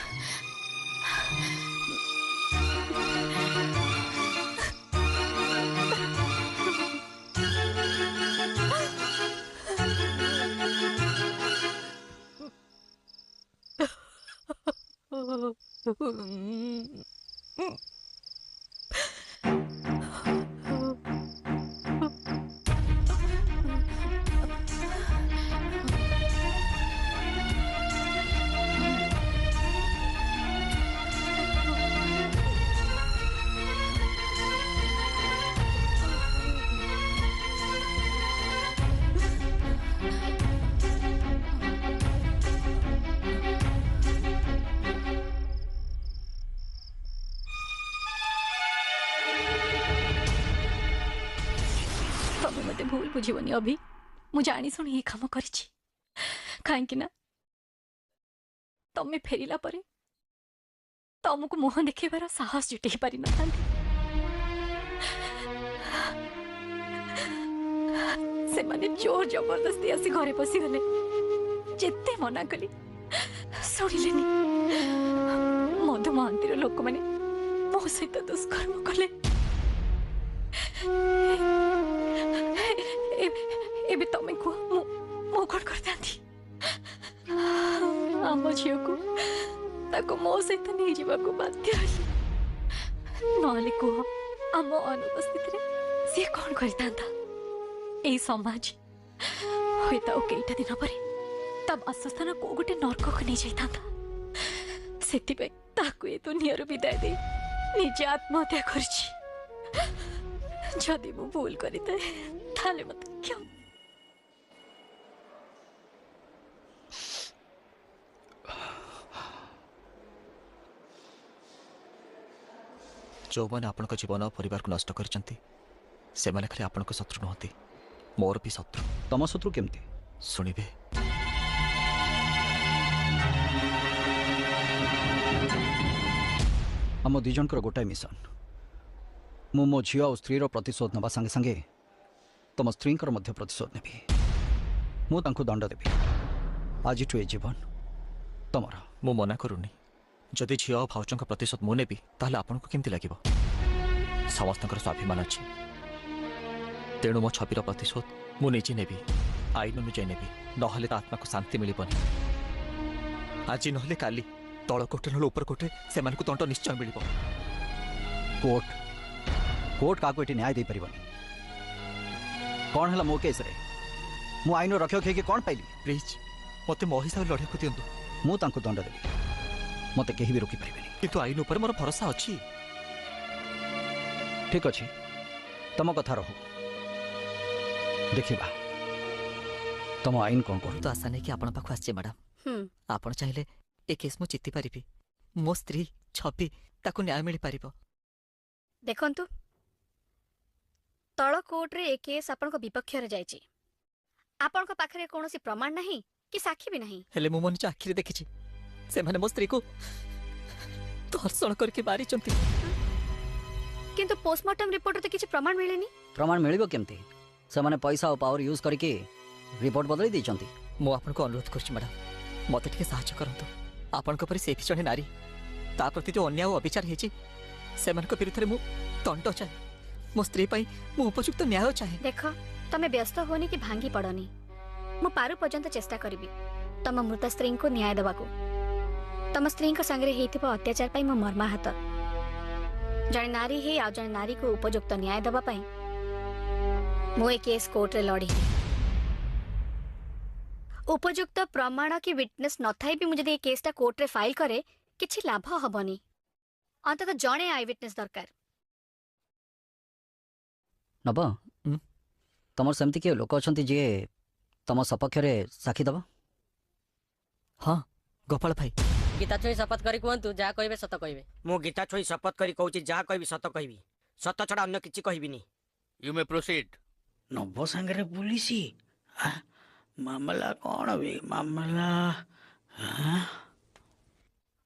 भूल बुझीबनी अभी मु जानी सुनी ये काम करिछि कहीं ना तमे फेरिला परे तुमको मुह देखेबार साहस जुटे पारि न से माने जोर जबरदस्ती आसी घरे पसी गले जेते मना कली सुनिलेनी मधु महांतीर लोक माने मो सहित दुष्कर्म कले एबे तमे को मो कौन करते आम झील को ताको मो सहित नहीं जीवा को बाध्य नहले कह आम अनुपस्थित सी कौन करता ए समाज होता कईटा दिन पर ता बासस्थान को गोटे नर्क को नहीं जाता से दुनिया विदाय दे निजे आत्महत्या करछि जदि मु भूल करते ताले मत क्यों जो मैंने आपण जीवन और परिवार को नष्ट कर खाली आपण शत्रु नुहति मोर भी शत्रु तम शत्रु केमती शुणिबे आम दिजनकर गोटाए मिशन मु मो झील और स्त्री प्रतिशोध नवा संगे संगे तुम स्त्री प्रतिशोध नेबी मु तांको दंड देबी आज ए जीवन तुमर मु मना करूनी जदि झील और भाउजों प्रतिशोध मु नेबी ताहले आपन को केमती लागिबो समस्त स्वाभिमान अच्छी तेणु मो छविर प्रतिशोध मु निजे नेबी आईन अनुजाई नेबी नहले आत्मा को शांति मिलबनी आज नहले काली तल कोटे नहले ऊपर कोटे से दंड निश्चय मिल कोर्ट कोर्ट का न्याय दे परिबनी कौन है मो केस रे मु आईन रक्षक है कौन पाइली प्लीज मते मो हिसाब लड़े को दिंतु मु तांको दंड देबी मते केही भी रोकी परिबनी किंतु आईन ऊपर मोर भरोसा अछि ठीक अछि तम कथा रहो देखिबा तम आईन कौन कौन तो आशा नहीं कि आपण पाखु आछे मैडम आपण चाहिले ए केस मु जिति पारिबी मो स्त्री छवि ताकु न्याय मिल पारिबो देखंतु तळ कोर्ट रे ए केस आपण को विपक्ष रे जायछि आपण को पाखरे कोनोसी प्रमाण नहीं कि साक्षी भी नहीं हेले मु मन आखिरे देखिछि से माने मो स्त्री को धर्षण करके मारी चंती किंतु पोस्टमार्टम रिपोर्ट तो किछि प्रमाण मिलेनी प्रमाण मिलिबो केमती से माने पैसा और पावर यूज करके रिपोर्ट बदलै दै चंती मो आपन को अनुरोध करछि मैडम मते टिके सहायता करंतु आपन को परि से जने नारी ता प्रति जो अन्याय और अविचार हेछि से मन को विरुद्ध रे मु दंड चाहे मो स्त्री पई मु उपयुक्त न्याय चाहे देखो तमे व्यस्त होनी कि भांगी पड़नी मु पारु पर्यंत चेष्टा करिबी तम मृत स्त्री को न्याय देबा को तम स्त्री संगे हेतिबा अत्याचार पई मो मर्माहत जने नारी हे आ जने नारी को उपयुक्त न्याय देबा पई मु ए केस कोर्ट रे लड़ी उपयुक्त प्रमाण की विटनेस न थाई भी मुझे ए केसटा कोर्ट रे फाइल करे किछि लाभ हबनी अंतत जणे आई विटनेस दरकार नब तमर सेमती के लोक अछंती जे तम सपक्ष रे साक्षी दबा हां गोपाल भाई गीता छोई शपथ करी कहतु जा कहबे सत कहबे मु गीता छोई शपथ करी कहूची जा कहबी सत कहबी सत छडा अन्य किछि कहबिनी यू मे प्रोसीड नब संगे पुलिस मामला कौन बे मामला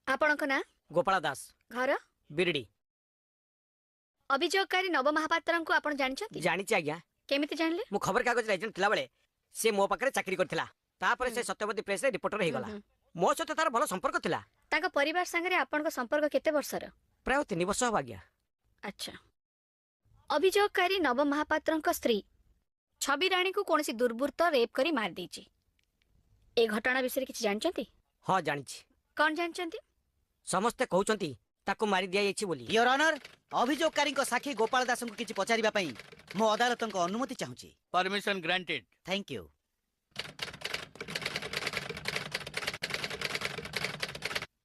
आपणक ना गोपाल दास घर बिरडी अभियोगकारी नव महापात्र को आपण जानि छथि जानि छी आज्ञा केमिति जानले मु खबर कागज एजेंट थिला बेले से मो पाखरे चाकरी करथिला तापर से सत्यवती प्रेस रे रिपोर्टर हे गला मो सहित तार भलो संपर्क थिला ताका परिवार संगे आपन को संपर्क केते वर्षर प्राय 3 वर्ष हो गया अच्छा अभियोगकारी नव महापात्रଙ୍କ स्त्री छवि रानी को कोनसी दुर्बृत्त रेप करी मार देची ए घटना विषय किछि जानचंती हां जानि छी कोन जानचंती समस्त कहउचंती ताको मारी दिया जायछि बोली योर ऑनर अभियोगकारी को साक्षी गोपाल दास को किछि पचारिबा पई मो अदालत को अनुमति चाहूची परमिशन ग्रांटेड थैंक यू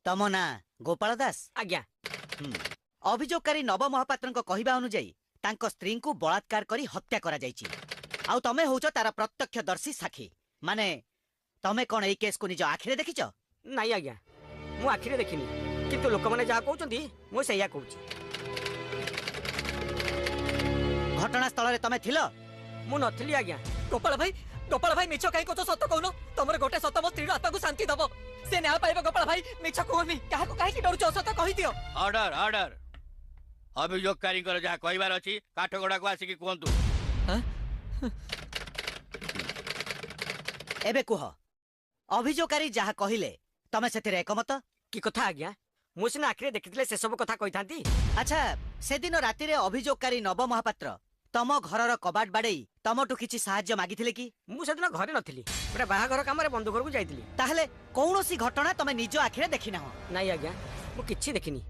तमो ना गोपाल दास आज्ञा अभियोगकारी नव महापात्र को कहवा अनुଯାयी तांको स्त्री को बलात्कार करी हत्या करा जायछि आउ तमे होचो तारा प्रत्यक्षदर्शी साक्षी माने तमे कोन एई केस को निज आखिरे देखिचो नाही आज्ञा मु आखिरे देखिनी किंतु लोक माने जा कहउचंती मु सैया कहउची घटना स्थल रे तमे थिलो मु नथिली आज्ञा गोपाल भाई मिछ काई को तो सत्य कहनो तमरे गोटे सत्य मो स्त्री आत्मा को शांति दबो से न्याय पाइबो गोपाल भाई मिछ कहनी काहा को काहे की डरु सत्य कहि दियो ऑर्डर ऑर्डर अभियोगकारी जहाँ कहबार अछि काठगोड़ा को आसिक कहतु एबे कुह अभियोगकारी जहाँ कहिले तमे सेथिरे एकमत की कथा आज्ञा मु सिना आखिरे देखिथिले से सब कथा कहिथांती अच्छा से दिन राति रे अभियोगकारी नव महापात्र तम घरर कबाट बाडई तमटु किछि साहाय्य मागिथिले कि मु सेदिन घरे नथिली गोटे बाहाघर काम रे बंधु घर को जाइथिली ताहले कौनसी घटना तमे निज आखिरे देखिना हो नाही आज्ञा मु किछि देखिनी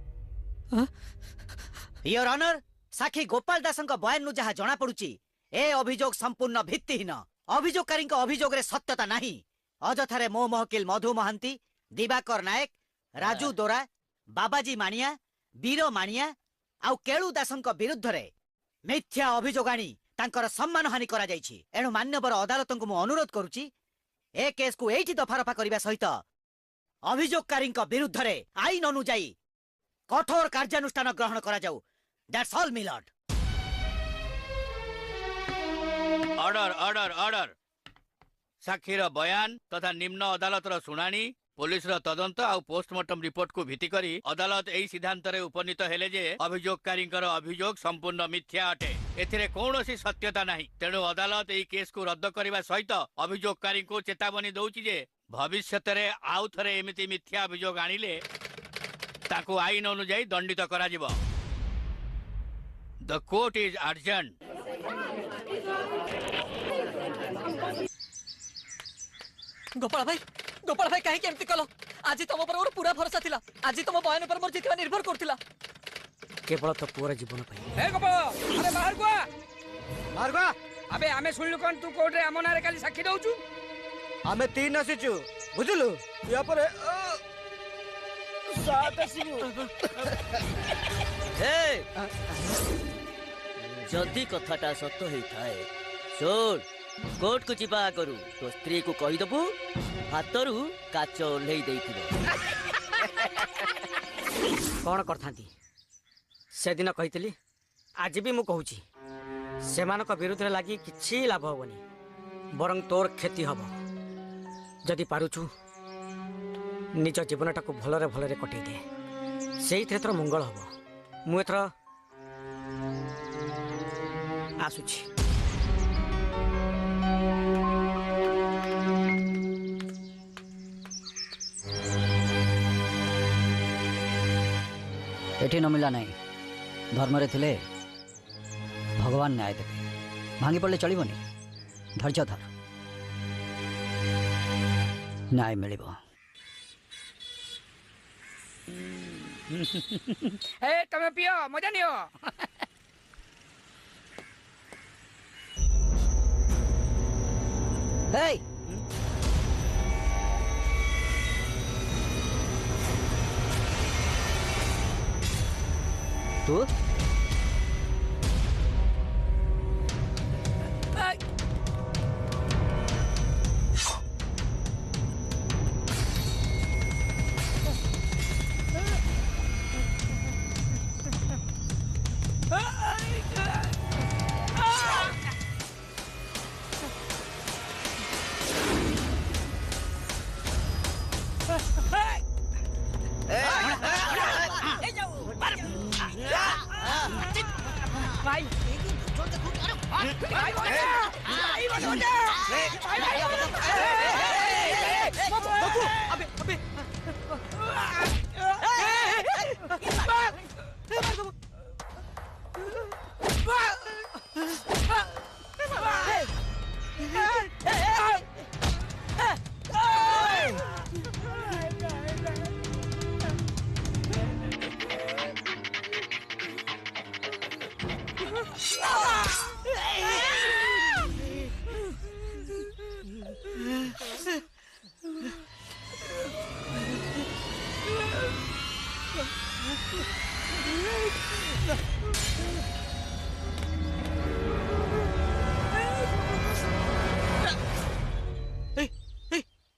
योर ऑनर साक्षी गोपाल दासंक बयान नु जहाँ जना पड़ुची ए अभियोग संपूर्ण भित्तिहीन अभियोगकारी अभियोग रे सत्यता नहीं अजथारे मो महकिल मधु महांती दिवाकर नायक राजू दोरा बाबाजी मानिया वीर मानिया आउ केळु दासंक विरुद्ध रे मिथ्या अभियोग आनी तांकर सम्मान हानि करा जायछि एणु मान्यवर अदालत को मु अनुरोध करूची ए केस को एठी दफा रफा करिबा सहित अभियोगकारी विरुद्ध रे आईन अनुଯାयी कठोर कार्यानुष्ठान ग्रहण करा जाऊ that's all my lord order order order साक्षीर बयान तथा निम्न अदालत शुणाणी पुलिस तदंत आ पोस्टमार्टम रिपोर्ट को भित्ति करी अदालत एई सिद्धांत रे उपनीत हेले जे अभियोगकारी अभियोग संपूर्ण मिथ्या अटे एथिरे कौनसी सत्यता नहीं तेणु अदालत एई केस को रद्द करने सहित अभियोगकारी को चेतावनी दौची जे भविष्य रे आउ थरे एमिति मिथ्या अभियोग आनिले ताको आईन अनुଯାयी दंडित करा जिवो the court is urgent Gopal भाई काहे केमति कलो आज तुम पर पूरा भरोसा थिला आज तुम बयान पर मोर जितवा निर्भर करथिला केवल तो पूरा जीवन ए गोपाल अरे बाहर को अबे आमे सुनलु कोन तू कोर्ट रे हमना रे काली साक्षी दउचु आमे 3 आसीचु बुझलु या पर सात आसीबु जदि कथाटा सत्य होइथाए सुन कोर्ट को जीवा करू तो स्त्री को कहि दबु हातरू काच ओल्हेई देइथिबो कौन करथांती से दिन कहितली आज भी मु कहूची सेमानक विरुद्ध लागी किछि लाभ होबनी बरं तोर क्षति हब जदि पारुछु निज जीवनटा को भलरे भलरे कटै दे सेई थेतर मंगल हब मु एथर आसुची एठी न मिला नहीं धर्म रे थिले भगवान न्याय देवे भांगी पड़े चलबनी धैर्य धर न्याय मिलिबो ए तमे पियो मजा नियो हे तू भाई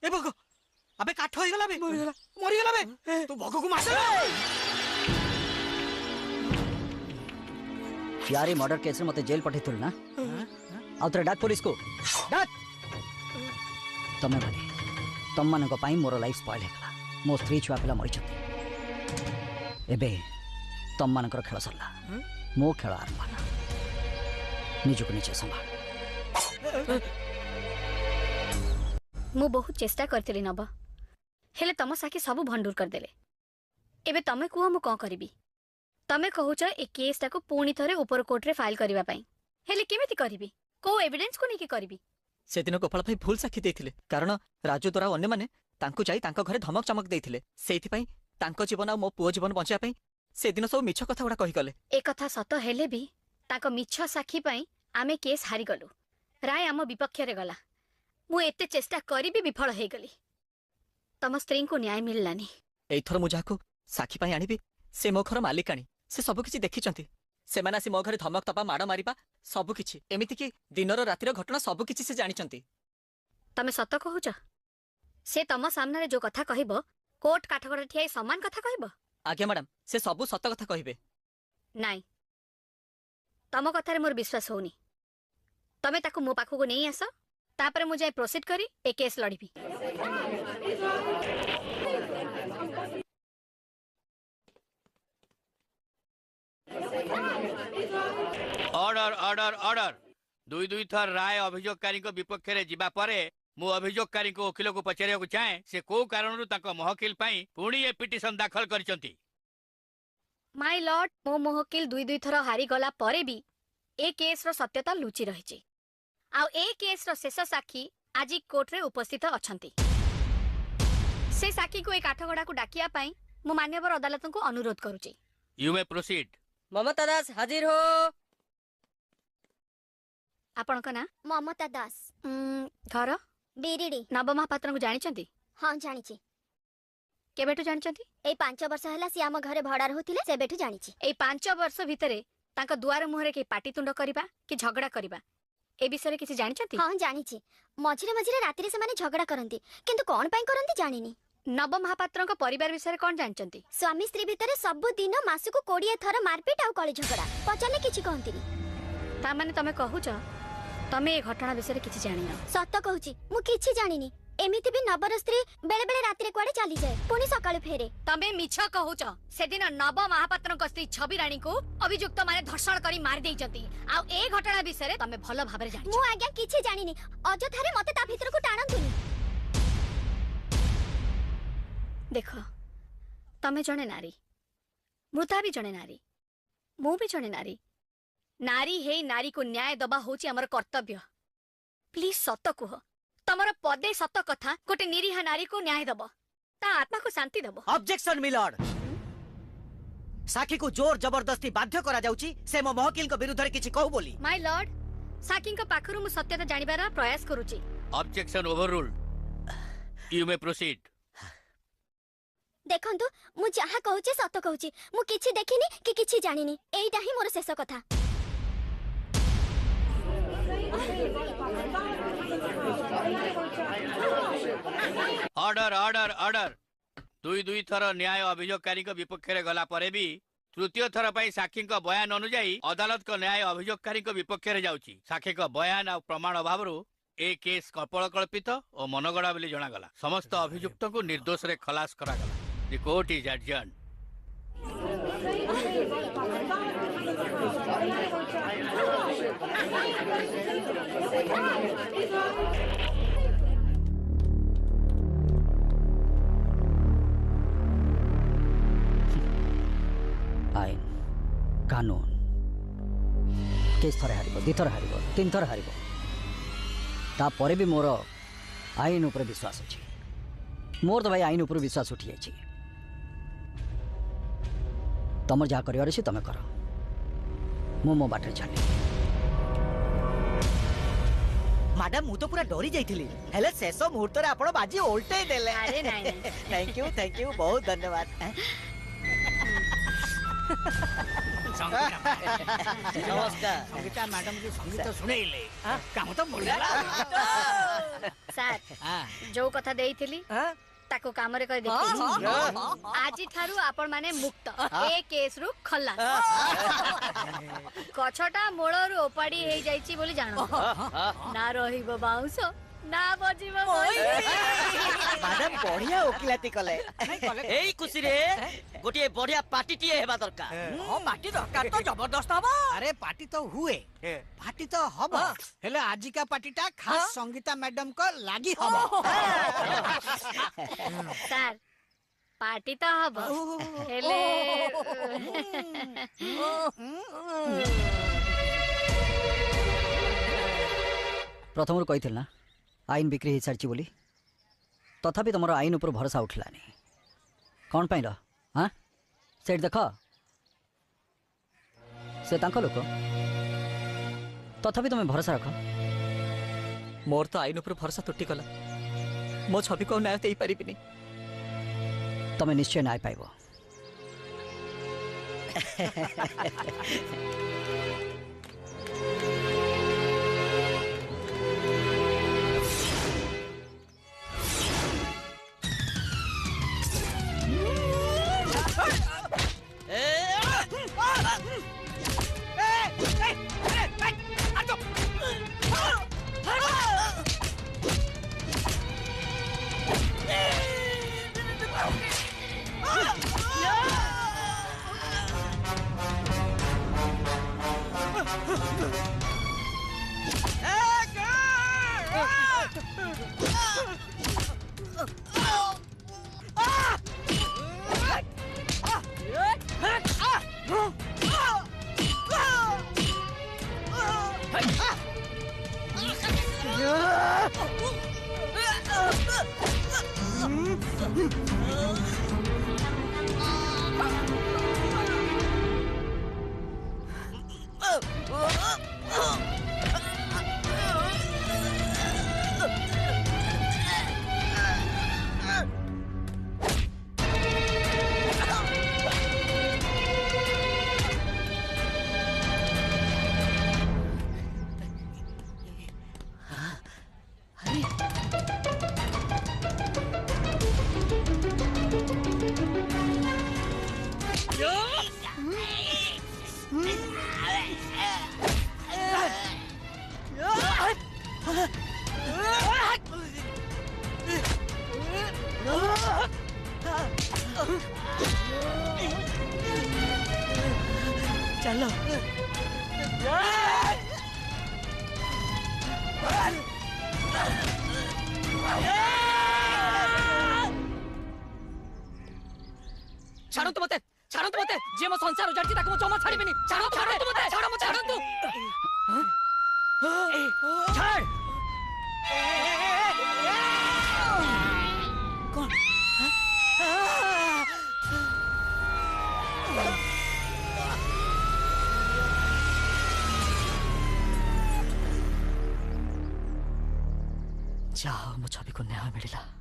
ए बगो अबे काठ होइगला बे मरिगला बे तू बगो को मार यार मर्डर केस मते जेल पठेइथुल ना आउतरे डाक पुलिस को डाक तमे माने तम मानक पाई मोर लाइफ स्पॉइल हेकला मो स्त्री छुआ पिला मरि छथि एबे तम मानकर खेल सरला मो खेल आरंभ होला निजुक निचे संभाल मु बहुत चेष्टा करथिली नब हेले तम साकी सब भंडूर कर देले एबे तमे कुह मु कौन करिबी तमे कहूच ए केसटा को पुणी थरे ऊपर कोर्ट रे फाइल करबा पई हेले केमिति करिबी को एविडेंस को नेकी करिबी से दिन गोपाल भाई भूल साक्षी देथिले कारण राजू द्वारा अन्य माने तांको जाई तांको घरे धमक चमक देथिले सेथि पई तांको जीवन आ मो पुओ जीवन बंचिया पई से दिन सब मिछ कथा उडा कहि गले ए कथा सत हेले भी ताको मिछ साक्षी पई आमे केस हारि गलु राय आम विपक्ष रे गला मु एते चेष्टा करी भी विफल हे गली तम स्त्री को न्याय मिललानी एथर मु जाको साक्षी पई आनिबी से मो घर मालिकाणी से सब किछि देखिचंती से माने आसी मो घरे धमक तपा माड़ मारिबा सब किछि एमिति कि दिनर रातिर घटना सब किछि से जानिचंती तमे सत कहूच से तम सामने रे जो कथा कहइबो कोर्ट काठगड़ ठियाई समान कथा कहइबो आज्ञा मैडम से सब सत कथा कहिबे नाई तम कथारे मोर विश्वास होनी तमे ताकू मो पाखु को नहीं आस तापरे मु जाय प्रोसीड करी ए केस लड़ीबी ऑर्डर ऑर्डर ऑर्डर दुई दुई थर राय अभियोगकारी को विपक्ष रे जिबा परे मु अभियोगकारी को वकील को पचारिया को चाहे से को कारणरू ताको महकिल पाई पुणी ए पिटिशन दाखल करचंती माय लॉर्ड मो मोहकिल दुई दुई थर हारी गला परे भी ए केस रो सत्यता लुचि रहिछि आउ ए केस रो शेष साक्षी आज कोर्ट रे उपस्थित अछंती से साक्षी को ए काठगड़ा को डाकिया पाई मो मान्यवर अदालत को अनुरोध करूची यू मे प्रोसीड ममता दास हाजिर हो आपण का ना ममता दास घर बिरिडी नव महापात्र को जानिचंती हाँ जानिछि केबेटु जानिचंती ए 5 वर्ष हला सी आम घरे भड़ा रहुथिले सेबेटु जानिछि ए 5 वर्ष भितरे तांका दुआर मुहरे के पाटीतुंड करिबा कि झगड़ा करिबा ए विषय किसी जानिचंती हाँ जानिछि मझिरे मझिरे रातिरे से माने झगड़ा करंती किंतु कोन पई करंती जानिनी नव महापात्र को परिवार विषय कौन जानचंती स्वामी स्त्री भितरे सब दिन मासु को 20 थर मारपीट आउ कଳି झगड़ा पचाले किछि कहंतीनी ता माने तमे कहूच तमे ए घटना विषय किछि जानिना सत कहूची मु किछि जानिनी एमिति भी नबर स्त्री बेले बेले रातिरे कुआडे चली जाए पुनी सकाळु फेरे तमे मिछ कहूच से दिन नव महापात्र को स्त्री छवि रानी को अभियुक्त माने धर्षण करी मार देइचंती आ ए घटना विषय तमे भलो भाबरे जानि मु आज्ञा किछि जानिनी अजथारे मते ता भीतर को टाणंतुनी देखो तमे जने नारी मृता भी जने नारी मु भी जने नारी नारी हे नारी को न्याय दबा होची हमर कर्तव्य प्लीज सत कुह तमर पदे सत कथा गोटे निरीह नारी को न्याय दब ता आत्मा को शांति दब ऑब्जेक्शन मिलॉर्ड साखी को जोर जबरदस्ती बाध्य करा जाउची से मो महकिल को विरुद्ध रे किछि कहू बोली माय लॉर्ड साकिंग पाखरु मु सत्यता जानिबार प्रयास करूची objection overruled you may proceed देखंतु मु जहा कहूची सत कहूची मु किछि देखिनी कि किछि जानिनी एइटा ही मोर शेष कथा ऑर्डर ऑर्डर ऑर्डर दुई दुई थर न्याय अभियोगकारी को विपक्ष रे गला परे भी तृतीय थर पई साक्षी को बयान अनुଯାयी अदालत को न्याय अभियोगकारी को विपक्ष रे जाउची साक्षी को बयान आ प्रमाण अभावरु ए केस कपल कल्पित और मनगड़ा बोली जणा गला समस्त अभियुक्त को निर्दोष रे खलास करा गला द कोर्ट इज एडजर्न आईन कानून केस थरे हारिब दिथर हारिब तीन थर हारिब तापर भी मोर आईन उपर विश्वास अच्छी मोर तो भाई आईन उपर विश्वास उठी जाइए तुम जहाँ कर तुम कर मो बाटर चली मैडम मु तो पूरा डरी जाइथिली हेले शेष मुहूर्त रे आपण बाजी ओल्टे देले अरे नहीं थैंक यू बहुत धन्यवाद नमस्कार संगीता मैडम जी संगीत सुनेइले काम तो बढ़िया सर जो कथा देइथिली ताको काम रे कहि देखि आज थारु आपण माने मुक्त ए केस रु खल्लास गछटा मोळरु ओपाडी हे जाईची बोली जानो ना रहिबो बाउंस ना बजिबो बोली मैडम बढ़िया वकिलाती कले एई खुशी रे गोटे बढ़िया पार्टी टिए हेबा दरकार हां पार्टी दरकार तो जबरदस्त हबो अरे पार्टी तो हुए पार्टी तो हबो हेले आजि का पार्टीटा खास संगीता मैडम को लागी हबो सर पार्टी तो हबो हेले प्रथम कही ना आईन बिक्री हो सारी बोली तथापि तुम आईन उपर भरोसा उठलानी कौन पाइल हाँ सेठ देख से तांको लोक तथापि तुम भरोसा रख मोर तो आईन उपर भरोसा तुटी गला मो छवि को न्याय दे पारिबिनी तुम निश्चय न्याय पाइब चलो छाड़ो तो मते जे मो संसार उजाड़ची ताको मो जमा छाड़ीबेनी छाड़ो तो मते छाड़ो तू छाड़ कौन जाओ मो छवि को न्याय मिला।